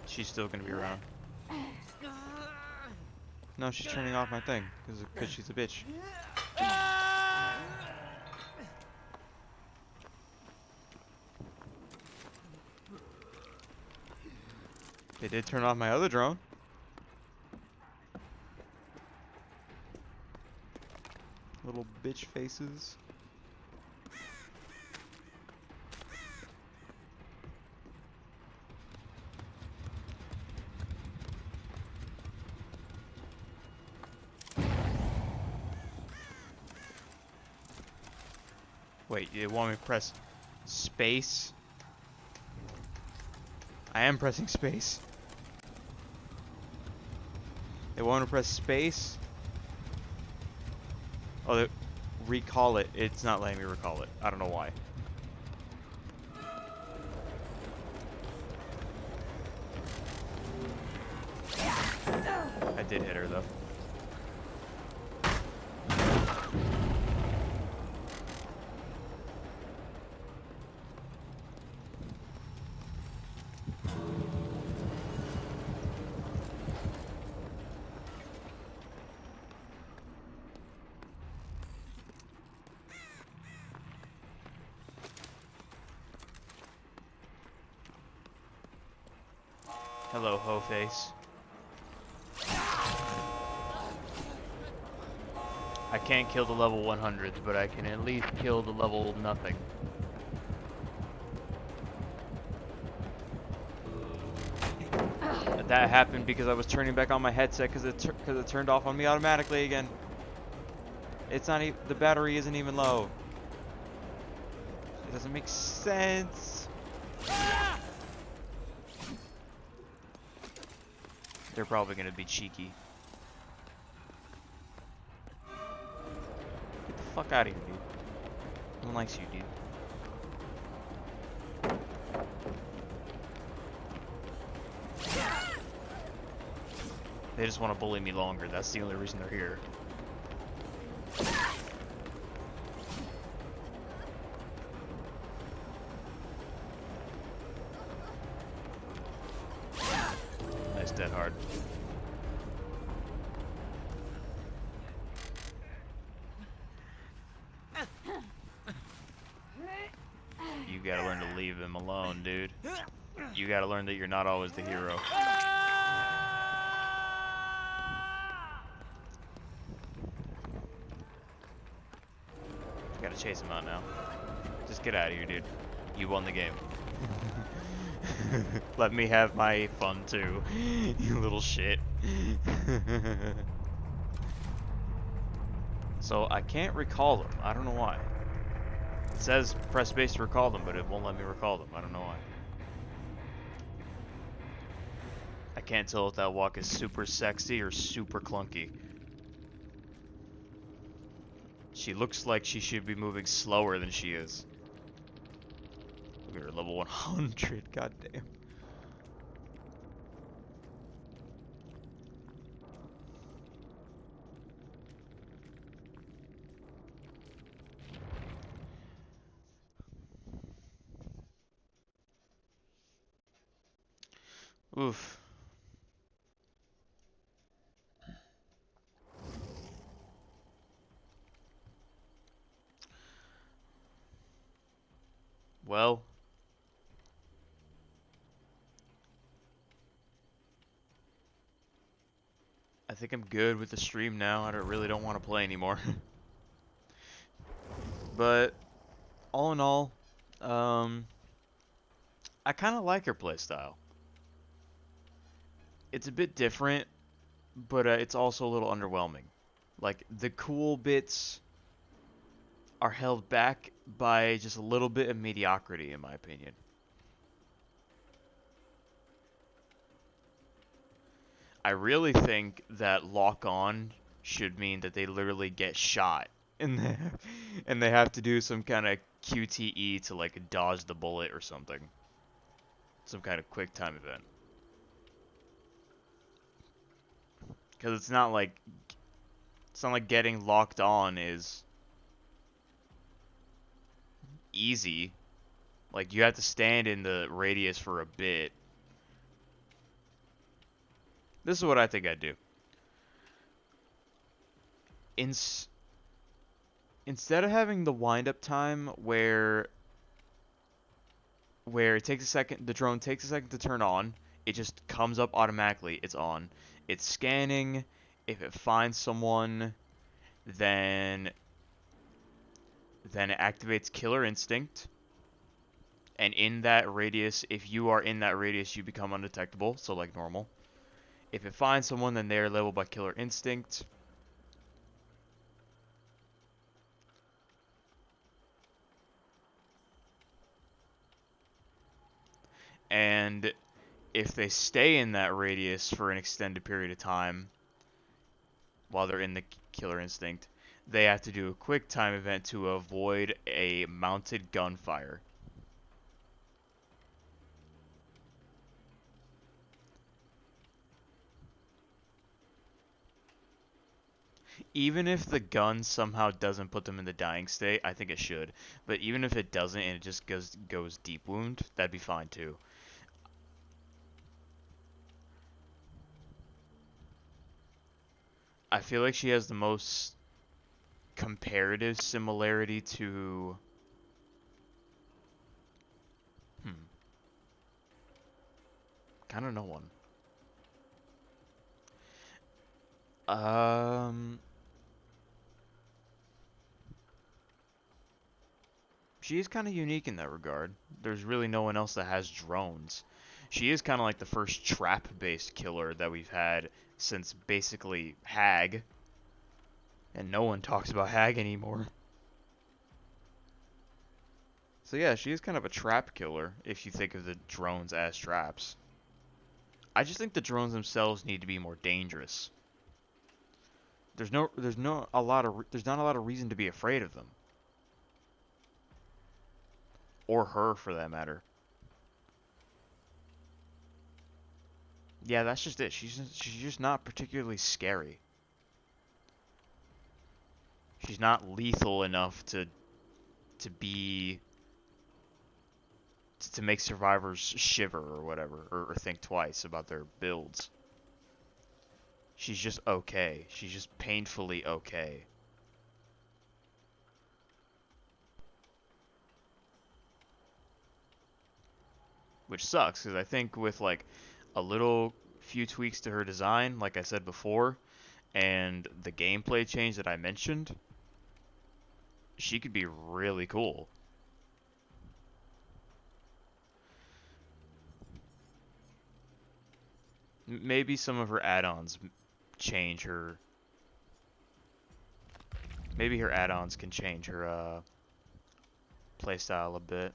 She's still gonna be around. No, she's turning off my thing because she's a bitch. They did turn off my other drone. Little bitch faces. Wait, you want me to press space? I am pressing space. They want to press space? Oh, they recall it. It's not letting me recall it. I don't know why. I did hit her though. Hello, ho face. I can't kill the level 100s, but I can at least kill the level nothing. That happened because I was turning back on my headset because it turned off on me automatically again. It's not even, the battery isn't even low. It doesn't make sense. They're probably gonna be cheeky. Get the fuck out of here, dude. No one likes you, dude. They just want to bully me longer. That's the only reason they're here. Nice dead hard. You gotta learn to leave him alone, dude. You gotta learn that you're not always the hero. Gotta chase him out now. Just get out of here, dude. You won the game. Let me have my fun too, you little shit. So I can't recall them. I don't know why. It says press space to recall them, but it won't let me recall them. I don't know why. I can't tell if that walk is super sexy or super clunky. She looks like she should be moving slower than she is. Look at her, level 100, goddamn. Oof. Well, I think I'm good with the stream now. I really don't want to play anymore. But all in all, um, I kind of like her playstyle. It's a bit different, but it's also a little underwhelming. Like the cool bits are held back by just a little bit of mediocrity, in my opinion. I really think that lock on should mean that they literally get shot and and they have to do some kind of QTE to like dodge the bullet or something. Some kind of quick time event. Cuz it's not like getting locked on is easy. Like you have to stand in the radius for a bit. This is what I think I'd do. In Instead of having the wind up time where it takes a second, the drone takes a second to turn on, it just comes up automatically, it's on. It's scanning. If it finds someone, then then it activates killer instinct. And in that radius, if you are in that radius, you become undetectable, so like normal. If it finds someone, then they are labeled by killer instinct. And if they stay in that radius for an extended period of time while they're in the killer instinct, they have to do a quick time event to avoid a mounted gunfire. Even if the gun somehow doesn't put them in the dying state, I think it should. But even if it doesn't and it just goes deep wound, that'd be fine too. I feel like she has the most comparative similarity to kind of no one. Um she is kind of unique in that regard. There's really no one else that has drones. She is kind of like the first trap-based killer that we've had since basically Hag, and no one talks about Hag anymore. So yeah, she is kind of a trap killer if you think of the drones as traps. I just think the drones themselves need to be more dangerous. There's not a lot of reason to be afraid of them, or her for that matter. Yeah, that's just it. She's just not particularly scary. She's not lethal enough to be to make survivors shiver or whatever, or think twice about their builds. She's just okay. She's just painfully okay. Which sucks, because I think with like a little few tweaks to her design, like I said before, and the gameplay change that I mentioned, she could be really cool. Maybe some of her add-ons change her. Maybe her add-ons can change her playstyle a bit.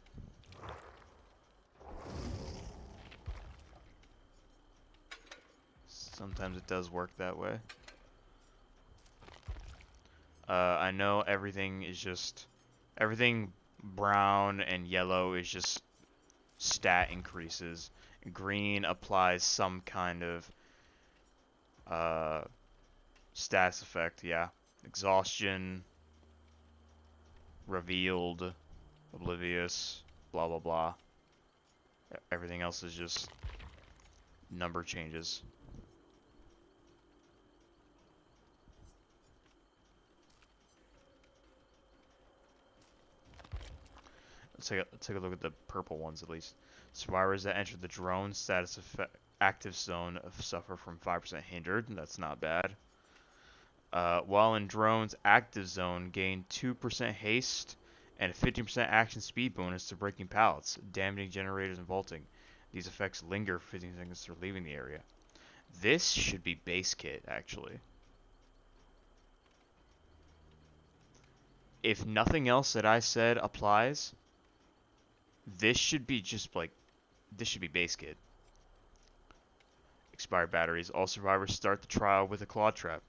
Sometimes it does work that way. I know everything brown and yellow is just stat increases. Green applies some kind of stats effect, yeah. Exhaustion, revealed, oblivious, blah blah blah. Everything else is just number changes. Let's take a look at the purple ones at least. Survivors that enter the drone status effect active zone suffer from 5% hindered. That's not bad. While in drones active zone, gain 2% haste and a 15% action speed bonus to breaking pallets, damaging generators, and vaulting. These effects linger for 15 seconds after leaving the area. This should be base kit, actually. If nothing else that I said applies, this should be just like, this should be base kit. Expired batteries. All survivors start the trial with a claw trap.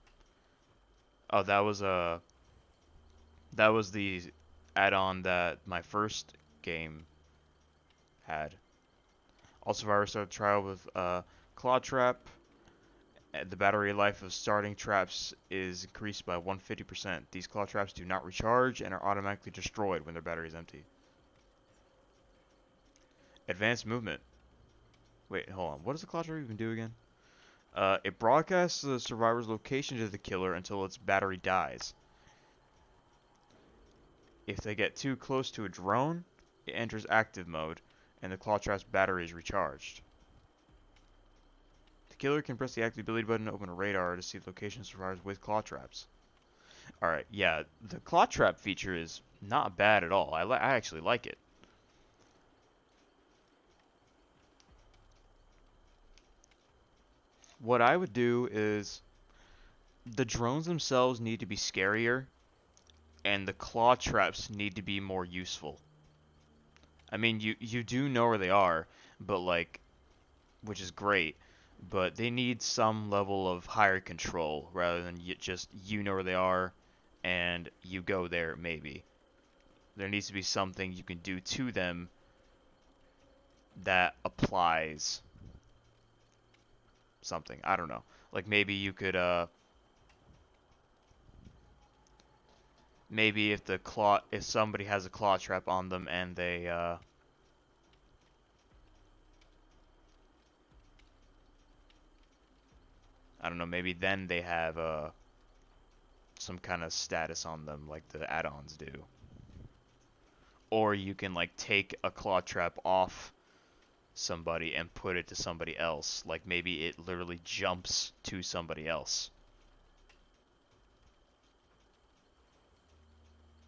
Oh, that was the add-on that my first game had. All survivors start the trial with claw trap. The battery life of starting traps is increased by 150%. These claw traps do not recharge and are automatically destroyed when their battery is empty. Advanced movement. Wait, hold on. What does the claw trap even do again? It broadcasts the survivor's location to the killer until its battery dies. If they get too close to a drone, it enters active mode, and the claw trap's battery is recharged. The killer can press the activate button to open a radar to see the location of survivors with claw traps. Alright, yeah, the claw trap feature is not bad at all. I actually like it. What I would do is, the drones themselves need to be scarier, and the claw traps need to be more useful. I mean, you do know where they are, but like, which is great, but they need some level of higher control rather than just you know where they are and you go there maybe. There needs to be something you can do to them that applies something. I don't know. Like maybe you could maybe if somebody has a claw trap on them and they I don't know, maybe then they have some kind of status on them like the add-ons do. Or you can like take a claw trap off somebody and put it to somebody else. Like maybe it literally jumps to somebody else.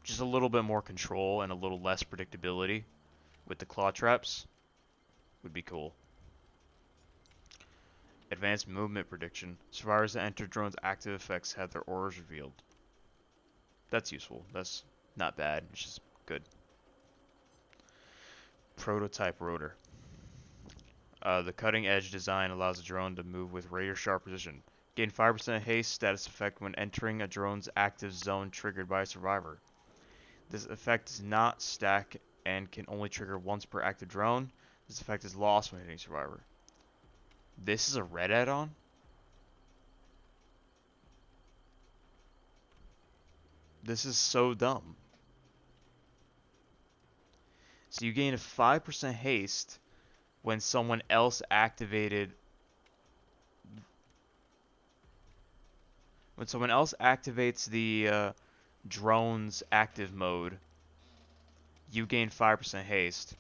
Just a little bit more control and a little less predictability with the claw traps would be cool. Advanced movement prediction. Survivors that enter drone's active effects have their auras revealed. That's useful. That's not bad. It's just good. Prototype rotor. The cutting edge design allows the drone to move with razor sharp precision. Gain 5% haste status effect when entering a drone's active zone triggered by a survivor. This effect does not stack and can only trigger once per active drone. This effect is lost when hitting a survivor. This is a red add-on? This is so dumb. So you gain a 5% haste when someone else activated... When someone else activates the drone's active mode, you gain 5% haste.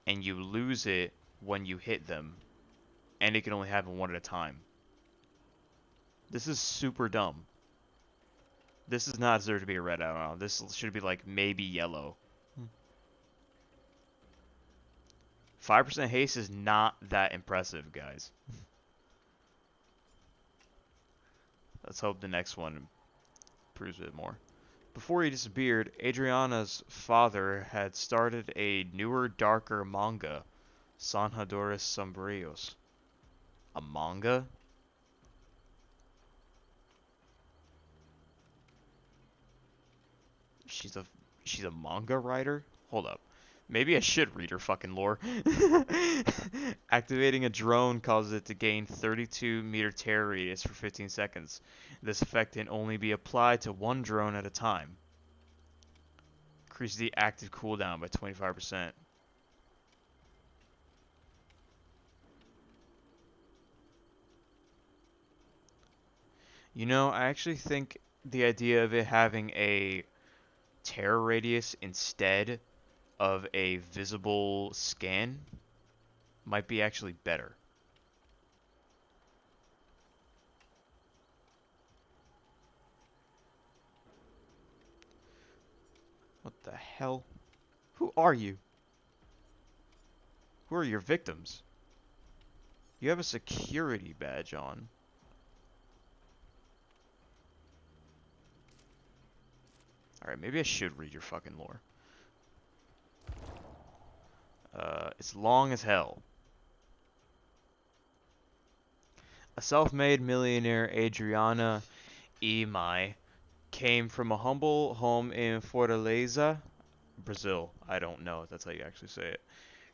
And you lose it when you hit them. And it can only happen one at a time. This is super dumb. This does not deserve to be a red add-on. This should be like maybe yellow. 5% haste is not that impressive, guys. Let's hope the next one proves a bit more. Before he disappeared, Adriana's father had started a newer, darker manga, Sanjadores Sombríos. A manga? She's a manga writer? Hold up. Maybe I should read her fucking lore. Activating a drone causes it to gain 32-meter tear radius for 15 seconds. This effect can only be applied to one drone at a time. Increase the active cooldown by 25%. You know, I actually think the idea of it having a tear radius instead of a visible scan might be actually better. What the hell? Who are you? Who are your victims? You have a security badge on. Alright, maybe I should read your fucking lore. It's long as hell. A self-made millionaire, Adriana Mai, came from a humble home in Fortaleza, Brazil. I don't know if that's how you actually say it.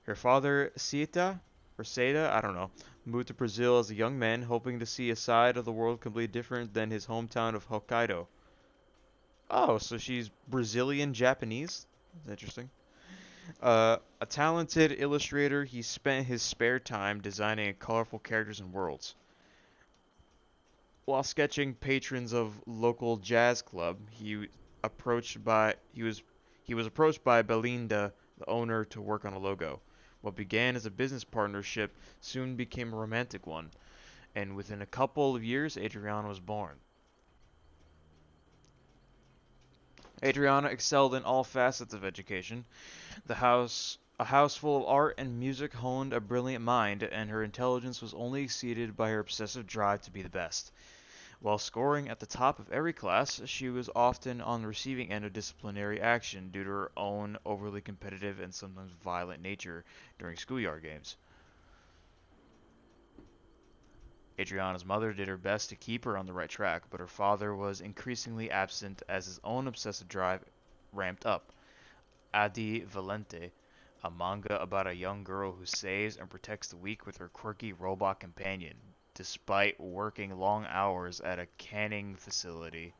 Her father, Seda, I don't know, moved to Brazil as a young man, hoping to see a side of the world completely different than his hometown of Hokkaido. Oh, so she's Brazilian Japanese? That's interesting. A talented illustrator, he spent his spare time designing colorful characters and worlds. While sketching patrons of local jazz club, he was approached by Belinda, the owner, to work on a logo. What began as a business partnership soon became a romantic one, and within a couple of years, Adriana was born. Adriana excelled in all facets of education. A house full of art and music honed a brilliant mind, and her intelligence was only exceeded by her obsessive drive to be the best. While scoring at the top of every class, she was often on the receiving end of disciplinary action due to her own overly competitive and sometimes violent nature during schoolyard games. Adriana's mother did her best to keep her on the right track, but her father was increasingly absent as his own obsessive drive ramped up. Adi Valente, a manga about a young girl who saves and protects the weak with her quirky robot companion, despite working long hours at a canning facility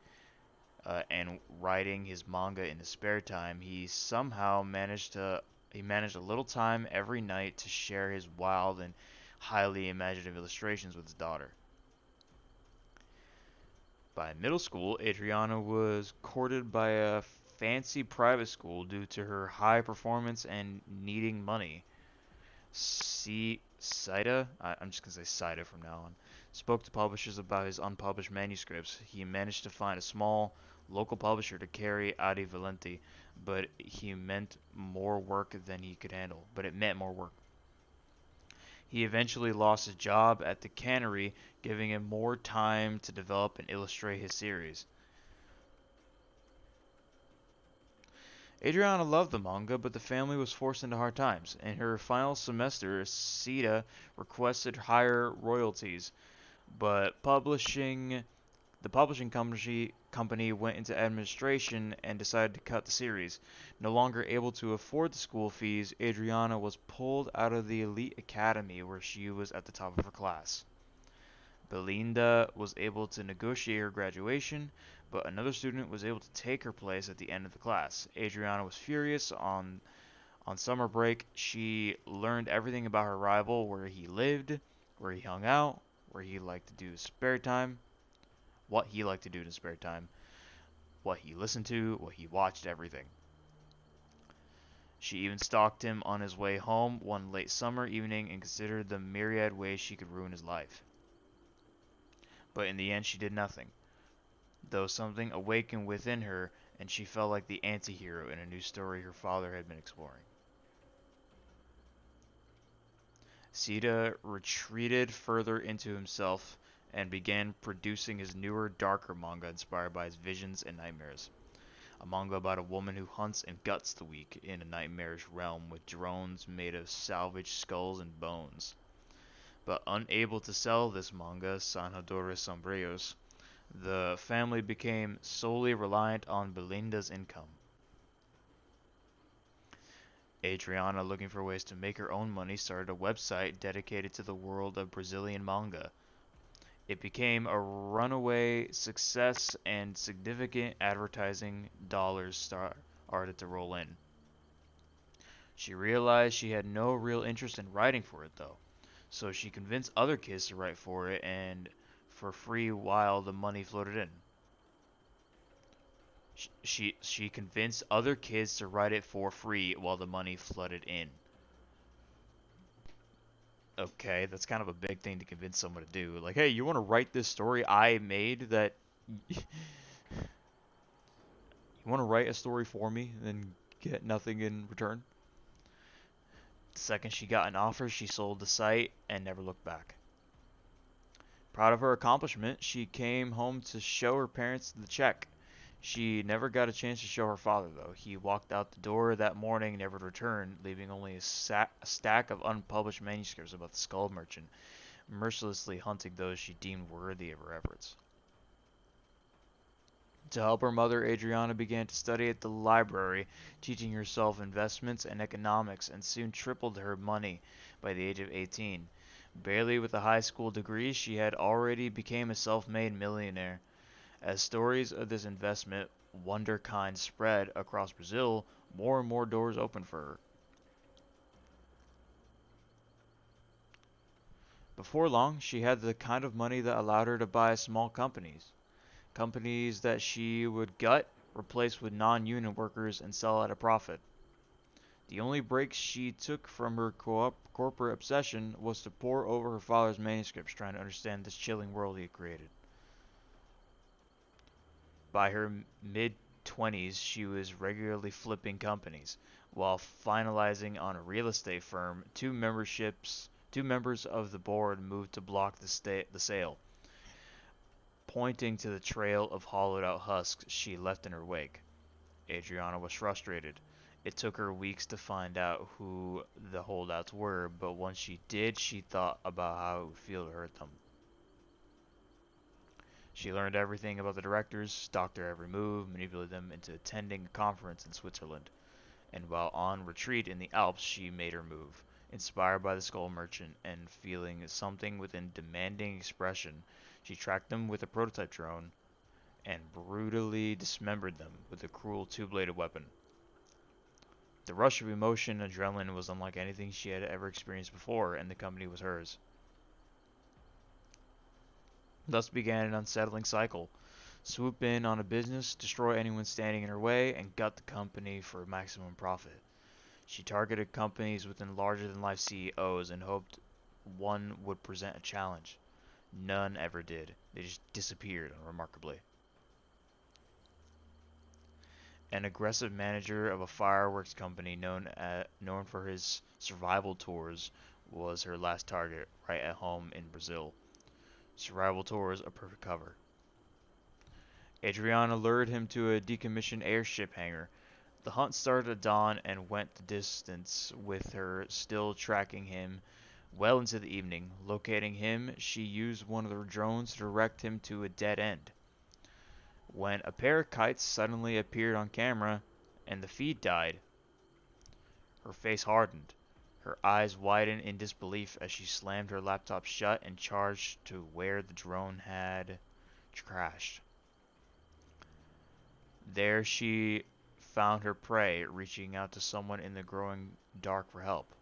and writing his manga in his spare time. He managed a little time every night to share his wild and highly imaginative illustrations with his daughter. By middle school, Adriana was courted by a fancy private school due to her high performance and needing money. I'm just gonna say Saida from now on, spoke to publishers about his unpublished manuscripts. He managed to find a small local publisher to carry Adi Valenti, but he meant more work than he could handle. But it meant more work. He eventually lost his job at the cannery, giving him more time to develop and illustrate his series. Adriana loved the manga, but the family was forced into hard times. In her final semester, Sita requested higher royalties, but the publishing company went into administration and decided to cut the series. No longer able to afford the school fees, Adriana was pulled out of the elite academy where she was at the top of her class. Belinda was able to negotiate her graduation, but another student was able to take her place at the end of the class. Adriana was furious. On summer break, she learned everything about her rival, where he lived, where he hung out, where he liked to do his spare time, what he liked to do in his spare time, what he listened to, what he watched, everything. She even stalked him on his way home one late summer evening and considered the myriad ways she could ruin his life. But in the end, she did nothing, though something awakened within her and she felt like the anti-hero in a new story her father had been exploring. Sita retreated further into himself and began producing his newer, darker manga inspired by his visions and nightmares. A manga about a woman who hunts and guts the weak in a nightmarish realm with drones made of salvaged skulls and bones. But unable to sell this manga, Sanadores Sombrios, the family became solely reliant on Belinda's income. Adriana, looking for ways to make her own money, started a website dedicated to the world of Brazilian manga. It became a runaway success and significant advertising dollars started to roll in. She realized she had no real interest in writing for it though, so she convinced other kids to write for it and for free while the money floated in. She convinced other kids to write it for free while the money flooded in. Okay, that's kind of a big thing to convince someone to do. Like, hey, you want to write this story I made that you want to write a story for me and then get nothing in return? The second she got an offer, she sold the site and never looked back. Proud of her accomplishment, she came home to show her parents the check. She never got a chance to show her father, though. He walked out the door that morning and never returned, leaving only a stack of unpublished manuscripts about the Skull Merchant, mercilessly hunting those she deemed worthy of her efforts. To help her mother, Adriana began to study at the library, teaching herself investments and economics, and soon tripled her money by the age of 18. Barely with a high school degree, she had already become a self-made millionaire. As stories of this investment wonder kind spread across Brazil, more and more doors opened for her. Before long, she had the kind of money that allowed her to buy small companies that she would gut, replace with non-union workers, and sell at a profit. The only break she took from her corporate obsession was to pore over her father's manuscripts, trying to understand this chilling world he had created. By her mid 20s, she was regularly flipping companies. While finalizing on a real estate firm, two members of the board moved to block the sale, pointing to the trail of hollowed out husks she left in her wake. Adriana was frustrated. It took her weeks to find out who the holdouts were, but once she did, she thought about how it would feel to hurt them. She learned everything about the directors, stalked their every move, manipulated them into attending a conference in Switzerland, and while on retreat in the Alps, she made her move. Inspired by the Skull Merchant and feeling something within demanding expression, she tracked them with a prototype drone and brutally dismembered them with a cruel two-bladed weapon. The rush of emotion and adrenaline was unlike anything she had ever experienced before, and the company was hers. Thus began an unsettling cycle. Swoop in on a business, destroy anyone standing in her way, and gut the company for maximum profit. She targeted companies within larger-than-life CEOs and hoped one would present a challenge. None ever did. They just disappeared unremarkably. An aggressive manager of a fireworks company known for his survival tours was her last target, right at home in Brazil. Survival tours a perfect cover. Adriana lured him to a decommissioned airship hangar. The hunt started at dawn and went the distance, with her still tracking him well into the evening. Locating him, she used one of her drones to direct him to a dead end. When a pair of kites suddenly appeared on camera and the feed died, her face hardened. Her eyes widened in disbelief as she slammed her laptop shut and charged to where the drone had crashed. There she found her prey, reaching out to someone in the growing dark for help.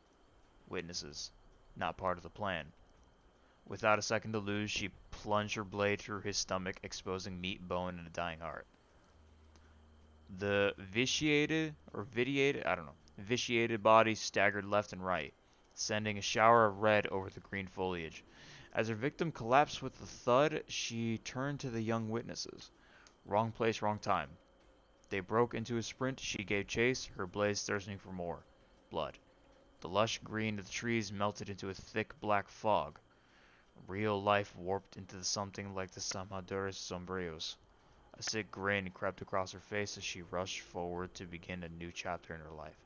Witnesses, not part of the plan. Without a second to lose, she plunged her blade through his stomach, exposing meat, bone, and a dying heart. The vitiated body staggered left and right, sending a shower of red over the green foliage. As her victim collapsed with a thud, she turned to the young witnesses. Wrong place, wrong time. They broke into a sprint. She gave chase, her blades thirsting for more blood. The lush green of the trees melted into a thick black fog. Real life warped into something like the Salvadores Sombrios. A sick grin crept across her face as she rushed forward to begin a new chapter in her life.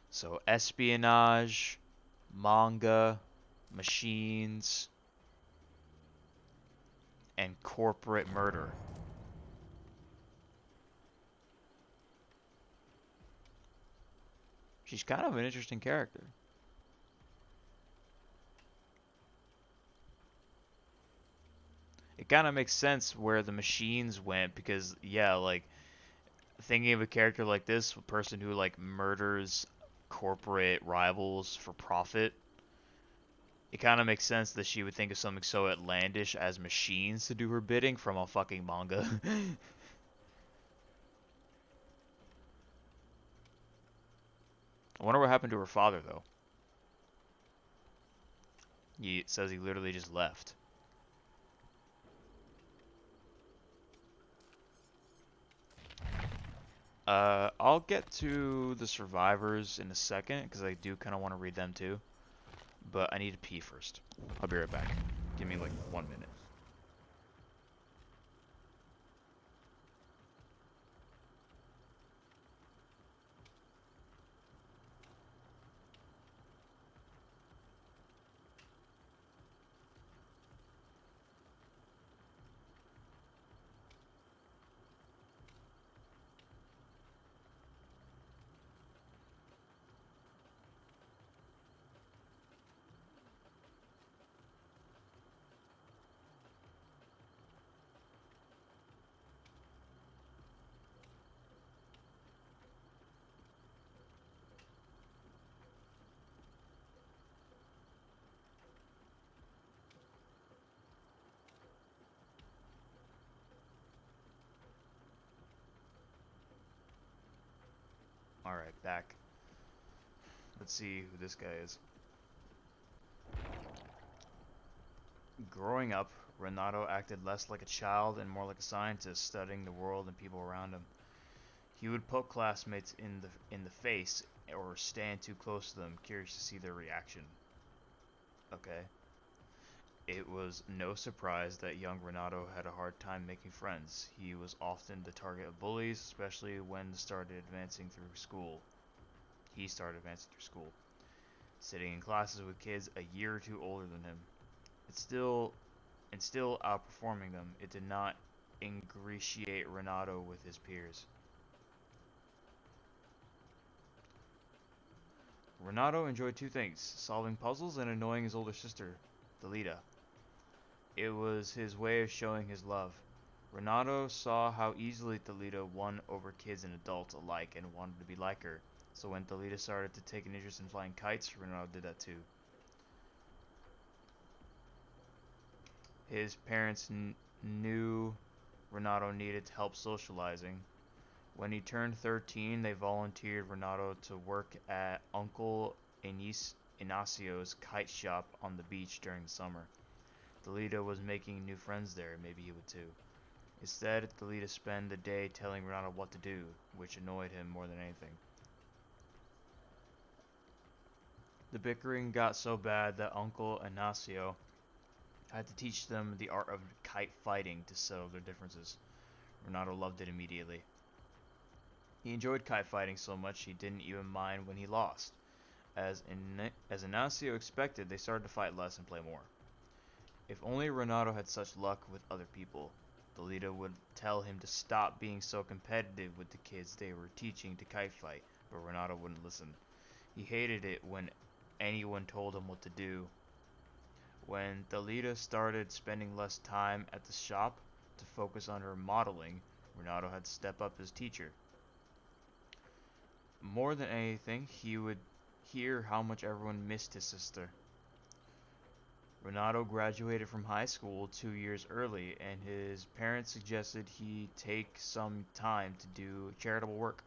So, espionage, manga, machines, and corporate murder. She's kind of an interesting character. It kind of makes sense where the machines went because, yeah, like, thinking of a character like this, a person who, like, murders corporate rivals for profit, it kind of makes sense that she would think of something so outlandish as machines to do her bidding from a fucking manga. I wonder what happened to her father, though. He says he literally just left. I'll get to the survivors in a second, because I do kind of want to read them too. But I need to pee first. I'll be right back. Give me like 1 minute. Alright, back. Let's see who this guy is. Growing up, Renato acted less like a child and more like a scientist studying the world and people around him. He would poke classmates in the face or stand too close to them, curious to see their reaction. Okay. It was no surprise that young Renato had a hard time making friends. He was often the target of bullies, especially when started advancing through school. He started advancing through school, sitting in classes with kids a year or two older than him. It's still and still outperforming them. It did not ingratiate Renato with his peers. Renato enjoyed two things: solving puzzles and annoying his older sister, Delita. It was his way of showing his love. Renato saw how easily Delita won over kids and adults alike and wanted to be like her. So when Delita started to take an interest in flying kites, Renato did that too. His parents knew Renato needed help socializing. When he turned 13, they volunteered Renato to work at Uncle Inacio's kite shop on the beach during the summer. Delita was making new friends there, maybe he would too. Instead, Delita spent the day telling Renato what to do, which annoyed him more than anything. The bickering got so bad that Uncle Inacio had to teach them the art of kite fighting to settle their differences. Renato loved it immediately. He enjoyed kite fighting so much he didn't even mind when he lost. As Inacio expected, they started to fight less and play more. If only Renato had such luck with other people. Delita would tell him to stop being so competitive with the kids they were teaching to kite fight, but Renato wouldn't listen. He hated it when anyone told him what to do. When Delita started spending less time at the shop to focus on her modeling, Renato had to step up as teacher. More than anything, he would hear how much everyone missed his sister. Renato graduated from high school 2 years early, and his parents suggested he take some time to do charitable work.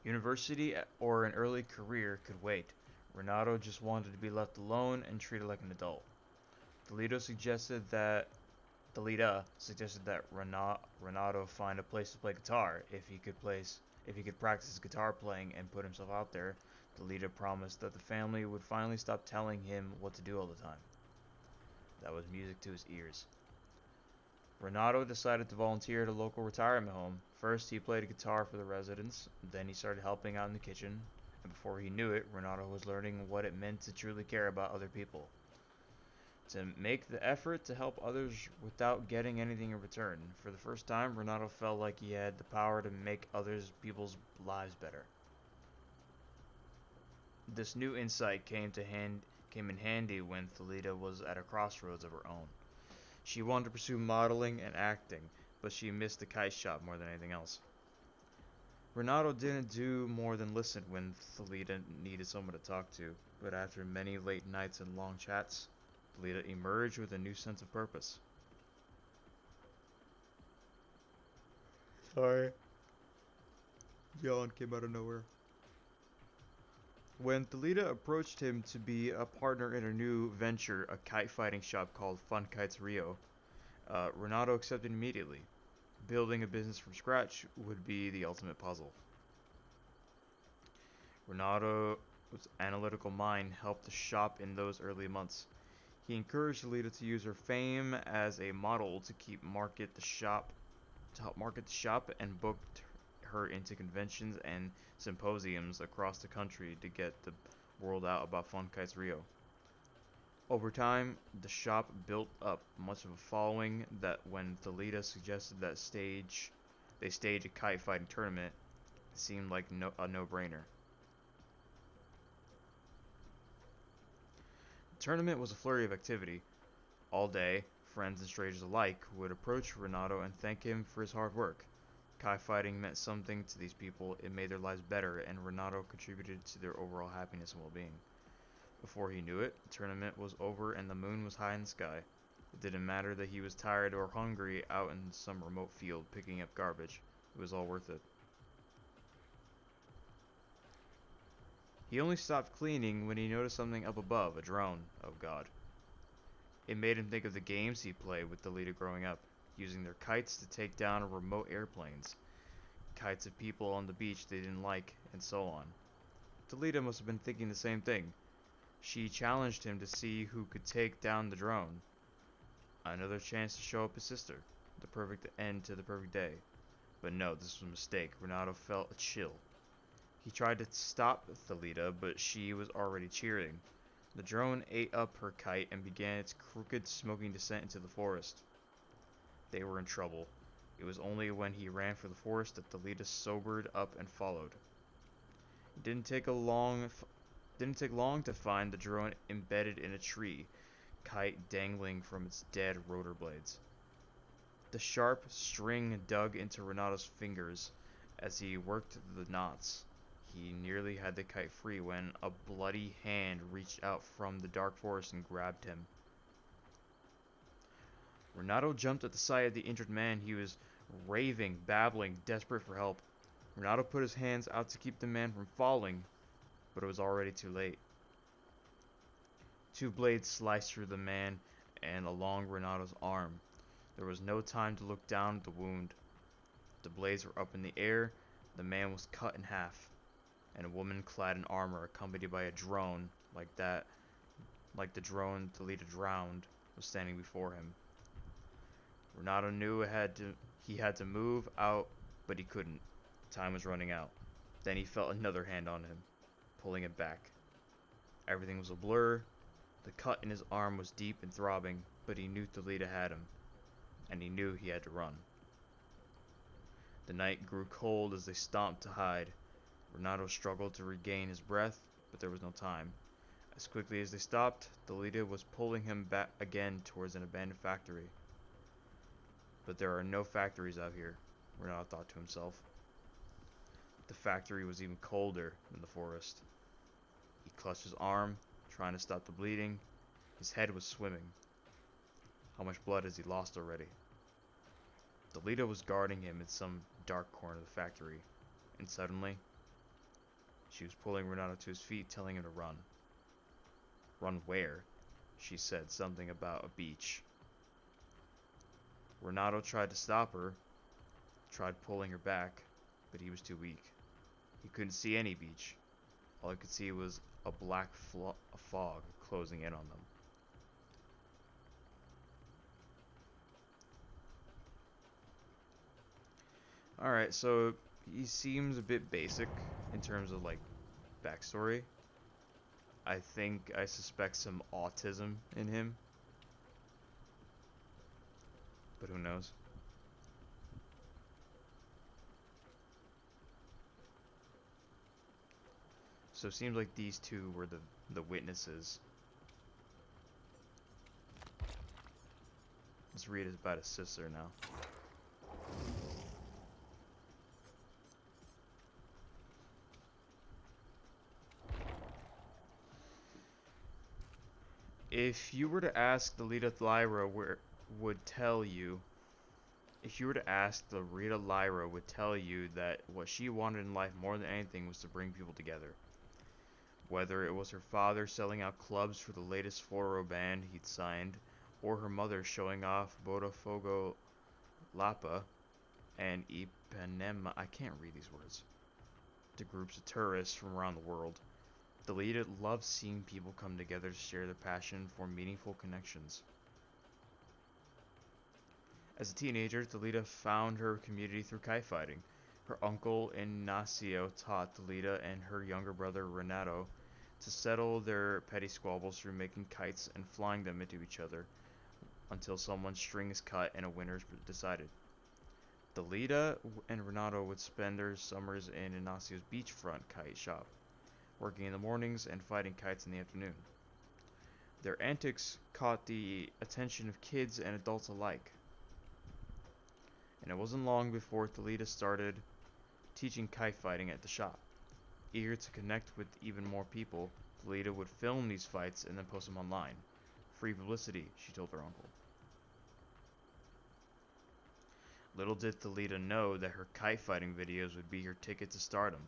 University or an early career could wait. Renato just wanted to be left alone and treated like an adult. Delita suggested that Renato find a place to play guitar. If he could practice his guitar playing and put himself out there, Delita promised that the family would finally stop telling him what to do all the time. That was music to his ears. Renato decided to volunteer at a local retirement home. First, he played guitar for the residents, then he started helping out in the kitchen, and before he knew it, Renato was learning what it meant to truly care about other people. To make the effort to help others without getting anything in return. For the first time, Renato felt like he had the power to make people's lives better. This new insight came in handy when Thalita was at a crossroads of her own. She wanted to pursue modeling and acting, but she missed the kite shop more than anything else. Renato didn't do more than listen when Thalita needed someone to talk to, but after many late nights and long chats, Thalita emerged with a new sense of purpose. Sorry. Yawn came out of nowhere. When Thalita approached him to be a partner in a new venture, a kite fighting shop called Fun Kites Rio, Renato accepted immediately. Building a business from scratch would be the ultimate puzzle. Renato's analytical mind helped the shop in those early months. He encouraged Shalita to use her fame as a model to help market the shop, and booked her into conventions and symposiums across the country to get the word out about Fun Kites Rio. Over time, the shop built up much of a following that when Thalita suggested they stage a kite fighting tournament, it seemed like a no-brainer. The tournament was a flurry of activity. All day, friends and strangers alike would approach Renato and thank him for his hard work. Kite fighting meant something to these people, it made their lives better, and Renato contributed to their overall happiness and well-being. Before he knew it, the tournament was over and the moon was high in the sky. It didn't matter that he was tired or hungry out in some remote field picking up garbage. It was all worth it. He only stopped cleaning when he noticed something up above, a drone. Oh god. It made him think of the games he played with the leader growing up, using their kites to take down remote airplanes, kites of people on the beach they didn't like, and so on. Delita must have been thinking the same thing. She challenged him to see who could take down the drone. Another chance to show up his sister. The perfect end to the perfect day. But no, this was a mistake. Renato felt a chill. He tried to stop Thalita, but she was already cheering. The drone ate up her kite and began its crooked, smoking descent into the forest. They were in trouble. It was only when he ran for the forest that Thalita sobered up and followed. It didn't take long to find the drone embedded in a tree, kite dangling from its dead rotor blades. The sharp string dug into Renato's fingers as he worked the knots. He nearly had the kite free when a bloody hand reached out from the dark forest and grabbed him. Renato jumped at the sight of the injured man. He was raving, babbling, desperate for help. Renato put his hands out to keep the man from falling, but it was already too late. Two blades sliced through the man and along Renato's arm. There was no time to look down at the wound. The blades were up in the air, the man was cut in half, and a woman clad in armor accompanied by a drone like the drone Thalita drowned, was standing before him. Renato knew he had to move out, but he couldn't. Time was running out. Then he felt another hand on him, pulling him back. Everything was a blur. The cut in his arm was deep and throbbing, but he knew Thalita had him, and he knew he had to run. The night grew cold as they stomped to hide. Renato struggled to regain his breath, but there was no time. As quickly as they stopped, Thalita was pulling him back again towards an abandoned factory. But there are no factories out here, Renato thought to himself. The factory was even colder than the forest. He clutched his arm, trying to stop the bleeding. His head was swimming. How much blood has he lost already? Delita was guarding him in some dark corner of the factory, and suddenly, she was pulling Renato to his feet, telling him to run. Run where? She said something about a beach. Renato tried to stop her, tried pulling her back, but he was too weak. He couldn't see any beach. All he could see was a black fog closing in on them. Alright, so he seems a bit basic in terms of like backstory. I suspect some autism in him, but who knows? So it seems like these two were the witnesses. Let's read about his sister now. If you were to ask the Lita Lyra would tell you If you were to ask, the Rita Lyra would tell you that what she wanted in life more than anything was to bring people together. Whether it was her father selling out clubs for the latest fluoro band he'd signed, or her mother showing off Botafogo Lapa and Ipanema, I can't read these words, to groups of tourists from around the world. Delita loved seeing people come together to share their passion for meaningful connections. As a teenager, Delita found her community through kite fighting. Her uncle Ignacio taught Delita and her younger brother Renato to settle their petty squabbles through making kites and flying them into each other until someone's string is cut and a winner is decided. Delita and Renato would spend their summers in Ignacio's beachfront kite shop, working in the mornings and fighting kites in the afternoon. Their antics caught the attention of kids and adults alike, and it wasn't long before Delita started teaching kite fighting at the shop. Eager to connect with even more people, Delita would film these fights and then post them online. Free publicity, she told her uncle. Little did Delita know that her kite fighting videos would be her ticket to stardom.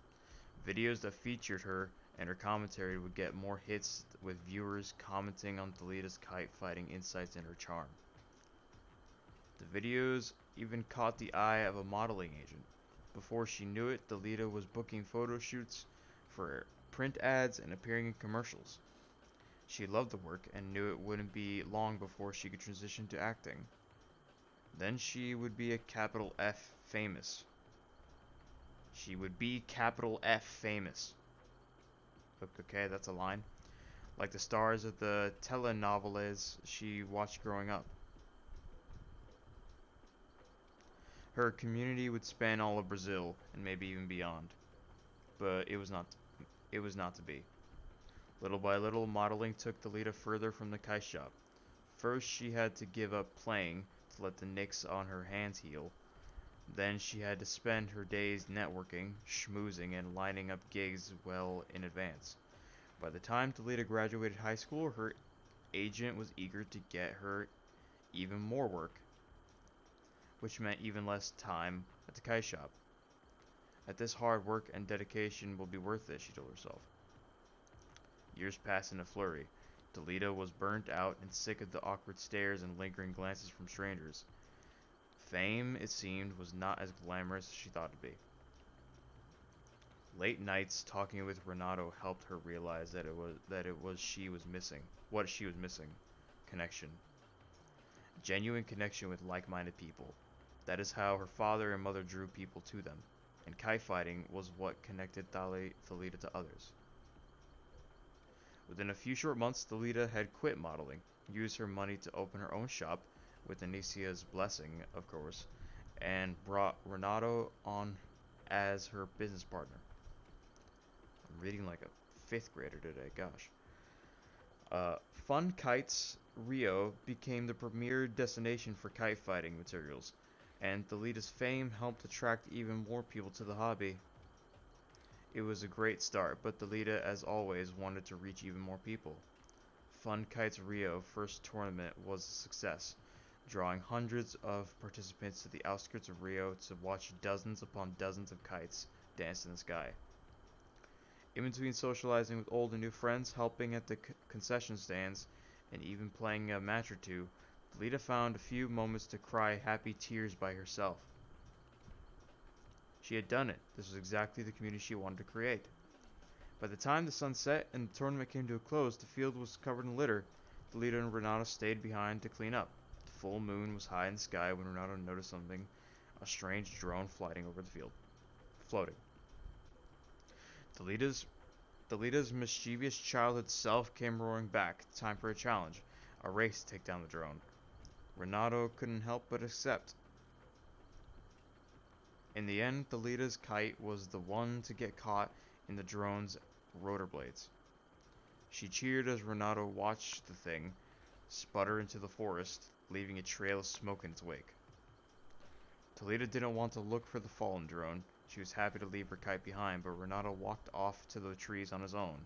Videos that featured her and her commentary would get more hits, with viewers commenting on Delita's kite fighting insights and her charm. The videos even caught the eye of a modeling agent. Before she knew it, Delita was booking photo shoots for print ads and appearing in commercials. She loved the work and knew it wouldn't be long before she could transition to acting. Then she would be a capital F famous. She would be capital F famous. Okay, that's a line. Like the stars of the telenovelas she watched growing up. Her community would span all of Brazil and maybe even beyond. But it was not to be. Little by little, modeling took Delita further from the kite shop. First, she had to give up playing to let the nicks on her hands heal. Then she had to spend her days networking, schmoozing, and lining up gigs well in advance. By the time Delita graduated high school, her agent was eager to get her even more work, which meant even less time at the kite shop. At this hard work and dedication will be worth it, she told herself. Years passed in a flurry. Delita was burnt out and sick of the awkward stares and lingering glances from strangers. Fame, it seemed, was not as glamorous as she thought it would be. Late nights talking with Renato helped her realize that it was she was missing. What she was missing. Connection. Genuine connection with like-minded people. That is how her father and mother drew people to them, and kite fighting was what connected Thalita to others. Within a few short months, Thalita had quit modeling, used her money to open her own shop, with Anicia's blessing, of course, and brought Renato on as her business partner. I'm reading like a fifth grader today, gosh. Fun Kites Rio became the premier destination for kite fighting materials, and Thalita's fame helped attract even more people to the hobby. It was a great start, but Thalita, as always, wanted to reach even more people. Fun Kites Rio first tournament was a success, drawing hundreds of participants to the outskirts of Rio to watch dozens upon dozens of kites dance in the sky. In between socializing with old and new friends, helping at the concession stands, and even playing a match or two, Lita found a few moments to cry happy tears by herself. She had done it. This was exactly the community she wanted to create. By the time the sun set and the tournament came to a close, the field was covered in litter. Delita and Renato stayed behind to clean up. The full moon was high in the sky when Renato noticed something, a strange drone floating over the field. Floating. Delita's Delita's mischievous childhood self came roaring back. Time for a challenge. A race to take down the drone. Renato couldn't help but accept. In the end, Delita's kite was the one to get caught in the drone's rotor blades. She cheered as Renato watched the thing sputter into the forest, leaving a trail of smoke in its wake. Talita didn't want to look for the fallen drone. She was happy to leave her kite behind, but Renato walked off to the trees on his own.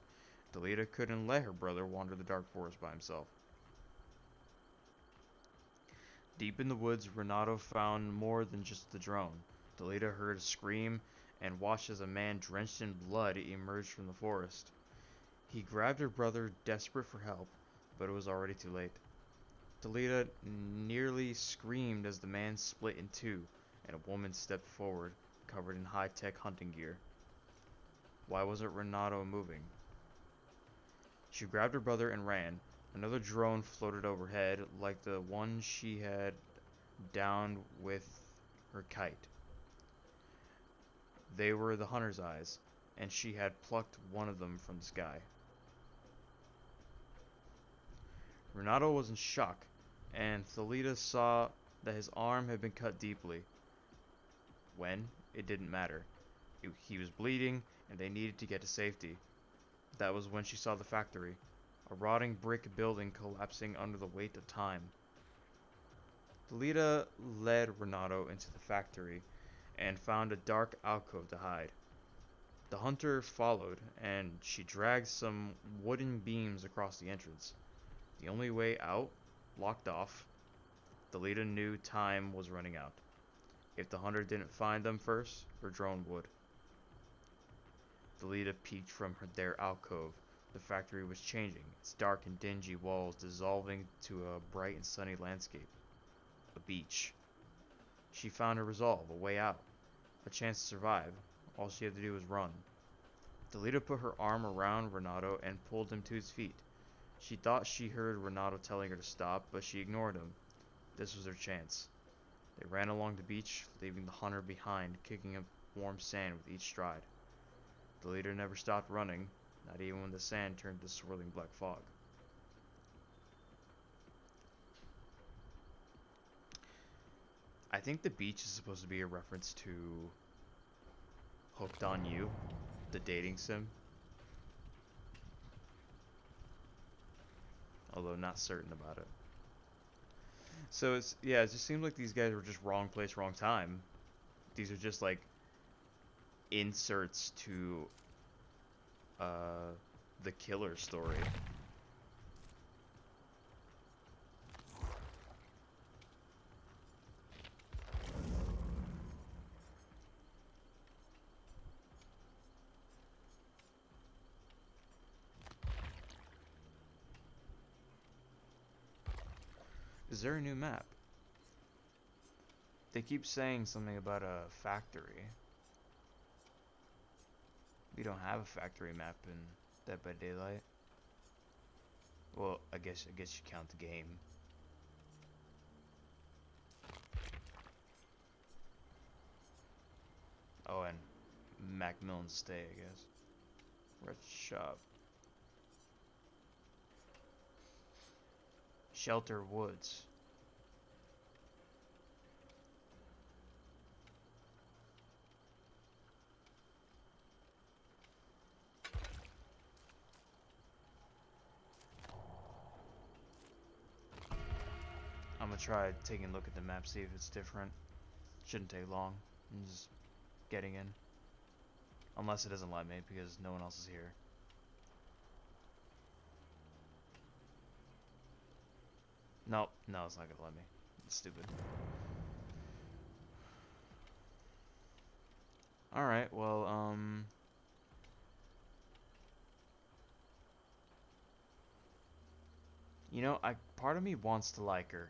Talita couldn't let her brother wander the dark forest by himself. Deep in the woods, Renato found more than just the drone. Delita heard a scream and watched as a man drenched in blood emerged from the forest. He grabbed her brother, desperate for help, but it was already too late. Delita nearly screamed as the man split in two, and a woman stepped forward, covered in high-tech hunting gear. Why wasn't Renato moving? She grabbed her brother and ran. Another drone floated overhead, like the one she had downed with her kite. They were the hunter's eyes, and she had plucked one of them from the sky. Renato was in shock, and Thalita saw that his arm had been cut deeply. When? It didn't matter. He was bleeding, and they needed to get to safety. That was when she saw the factory, a rotting brick building collapsing under the weight of time. Thalita led Renato into the factory and found a dark alcove to hide. The hunter followed, and she dragged some wooden beams across the entrance. The only way out, blocked off. Thalita knew time was running out. If the hunter didn't find them first, her drone would. Thalita peeked from their alcove. The factory was changing, its dark and dingy walls dissolving to a bright and sunny landscape. A beach. She found a resolve, a way out, a chance to survive. All she had to do was run. Thalita put her arm around Renato and pulled him to his feet. She thought she heard Renato telling her to stop, but she ignored him. This was her chance. They ran along the beach, leaving the hunter behind, kicking up warm sand with each stride. The leader never stopped running, not even when the sand turned to swirling black fog. I think the beach is supposed to be a reference to Hooked on You, the dating sim. Although not certain about it. So it just seems like these guys were just wrong place, wrong time. These are just like inserts to the killer story. Is there a new map? They keep saying something about a factory. We don't have a factory map in Dead by Daylight. Well, I guess you count the game. Oh, and Macmillan's Stay, I guess. Red Shop. Shelter Woods. I'm gonna try taking a look at the map, see if it's different. Shouldn't take long. I'm just getting in. Unless it doesn't let me because no one else is here. Nope, no, it's not gonna let me. It's stupid. Alright, well, you know, part of me wants to like her,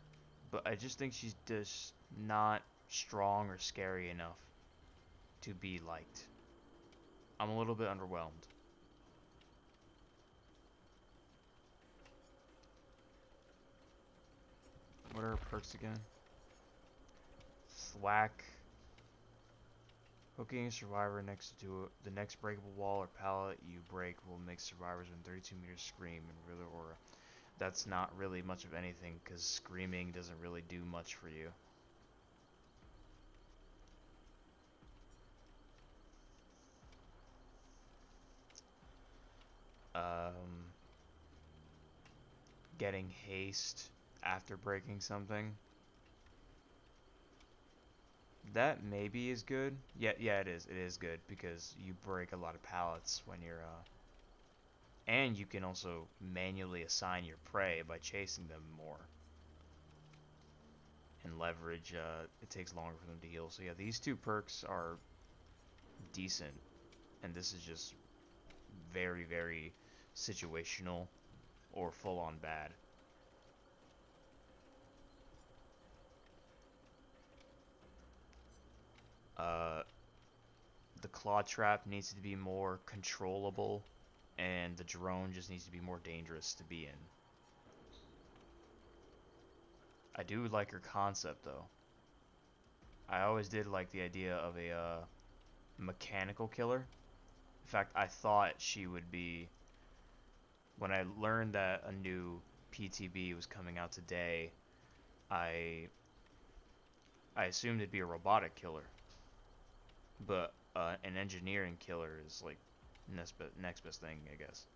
but I just think she's just not strong or scary enough to be liked. I'm a little bit underwhelmed. What are her perks again? Thwack. Hooking a survivor next to the next breakable wall or pallet you break will make survivors within 32 meters scream and reveal their aura. That's not really much of anything because screaming doesn't really do much for you. Getting haste after breaking something. That maybe is good. Yeah, it is. It is good because you break a lot of pallets when you're and you can also manually assign your prey by chasing them more. and leverage, it takes longer for them to heal. So yeah, these two perks are decent, and this is just very, very situational or full on bad. Uh, the claw trap needs to be more controllable, and the drone just needs to be more dangerous to be in. I do like her concept though. I always did like the idea of a mechanical killer. In fact, I thought she would be. When I learned that a new PTB was coming out today, I I assumed it'd be a robotic killer, but an engineering killer is like next best thing, I guess.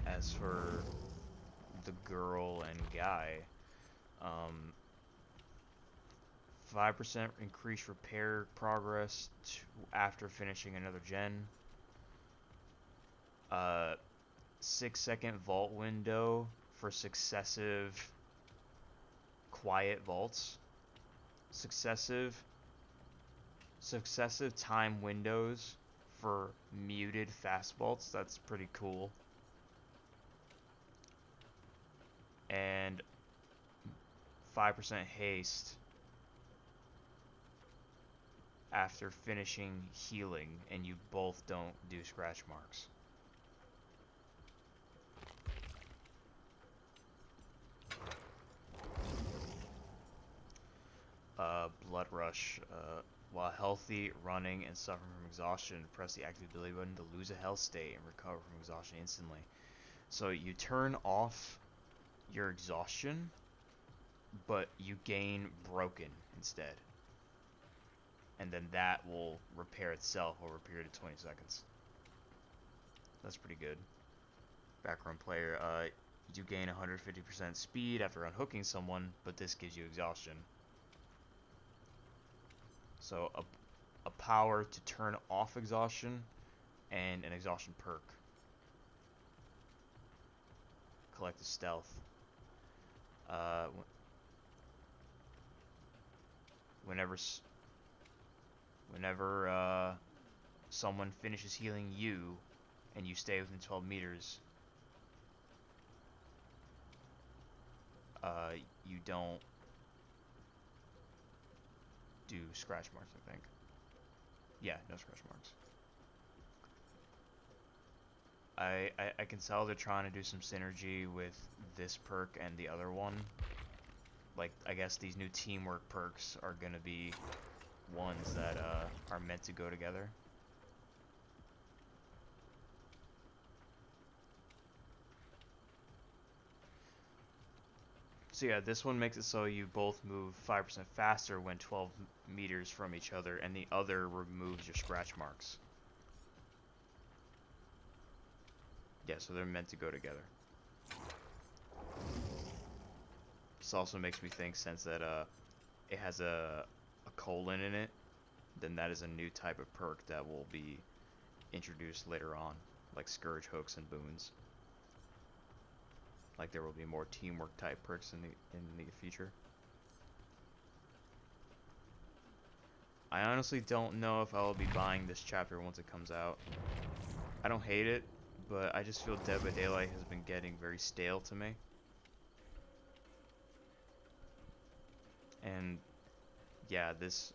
As for the girl and guy, 5% increased repair progress after finishing another gen. 6-second vault window for successive quiet vaults. Successive time windows for muted fast vaults. That's pretty cool. And 5% haste after finishing healing, and you both don't do scratch marks. Blood rush. While healthy, running, and suffering from exhaustion, press the active ability button to lose a health state and recover from exhaustion instantly. So you turn off your exhaustion, but you gain broken instead. And then that will repair itself over a period of 20 seconds. That's pretty good. Background player, you do gain 150% speed after unhooking someone, but this gives you exhaustion. So a power to turn off exhaustion and an exhaustion perk. Collective stealth. Whenever someone finishes healing you and you stay within 12 meters, you don't do scratch marks, I think. Yeah, no scratch marks. I can tell they're trying to do some synergy with this perk and the other one. Like, I guess these new teamwork perks are gonna be ones that are meant to go together. So yeah, this one makes it so you both move 5% faster when 12 meters from each other, and the other removes your scratch marks. Yeah, so they're meant to go together. This also makes me think, since that it has a colon in it, then that is a new type of perk that will be introduced later on, like Scourge hooks and boons. Like there will be more teamwork type perks in the future. I honestly don't know if I will be buying this chapter once it comes out. I don't hate it, but I just feel Dead by Daylight has been getting very stale to me. And yeah, this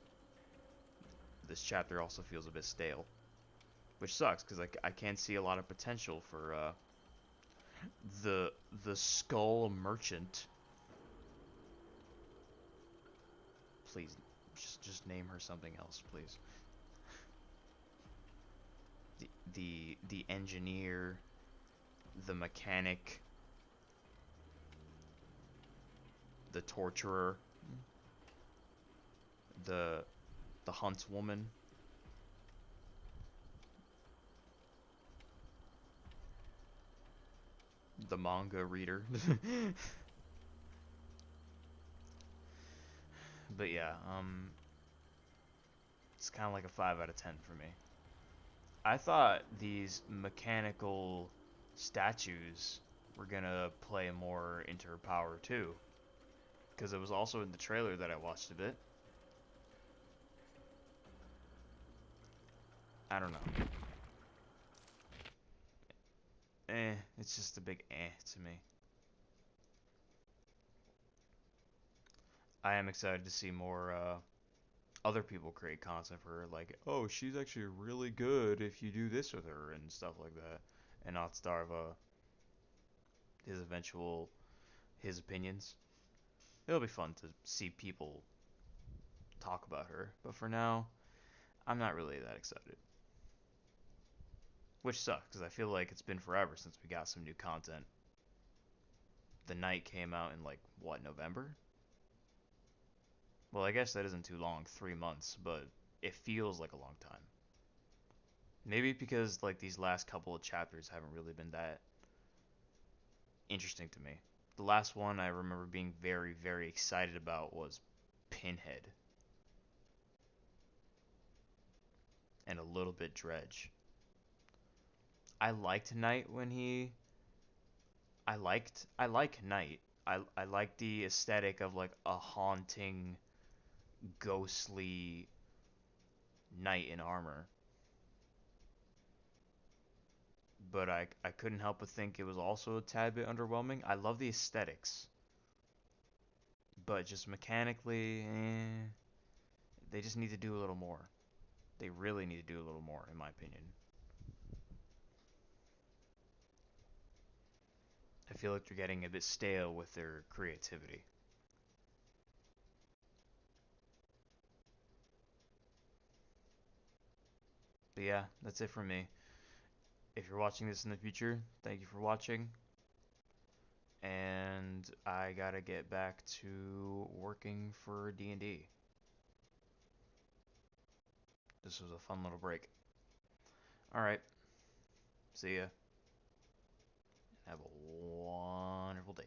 chapter also feels a bit stale, which sucks because I can't see a lot of potential for the Skull Merchant. Please, just name her something else, please. The engineer, the mechanic, the torturer, the huntswoman. The manga reader. But yeah, It's kind of like a 5 out of 10 for me. I thought these mechanical statues were gonna play more into her power too, because it was also in the trailer that I watched a bit. I don't know. It's just a big to me. I am excited to see more other people create content for her, like, oh, she's actually really good if you do this with her and stuff like that, and not starve his eventual his opinions. It'll be fun to see people talk about her, but for now, I'm not really that excited. Which sucks because I feel like it's been forever since we got some new content. The Night came out in like what, November? Well, I guess that isn't too long, 3 months, but it feels like a long time. Maybe because like these last couple of chapters haven't really been that interesting to me. The last one I remember being very, very excited about was Pinhead and a little bit Dredge. I liked Night when he I like Night. I like the aesthetic of like a haunting, ghostly knight in armor. But I couldn't help but think it was also a tad bit underwhelming. I love the aesthetics, but just mechanically, they just need to do a little more. They really need to do a little more, in my opinion. I feel like they're getting a bit stale with their creativity. But yeah, that's it from me. If you're watching this in the future, thank you for watching. And I gotta get back to working for D&D. This was a fun little break. Alright, see ya. Have a wonderful day.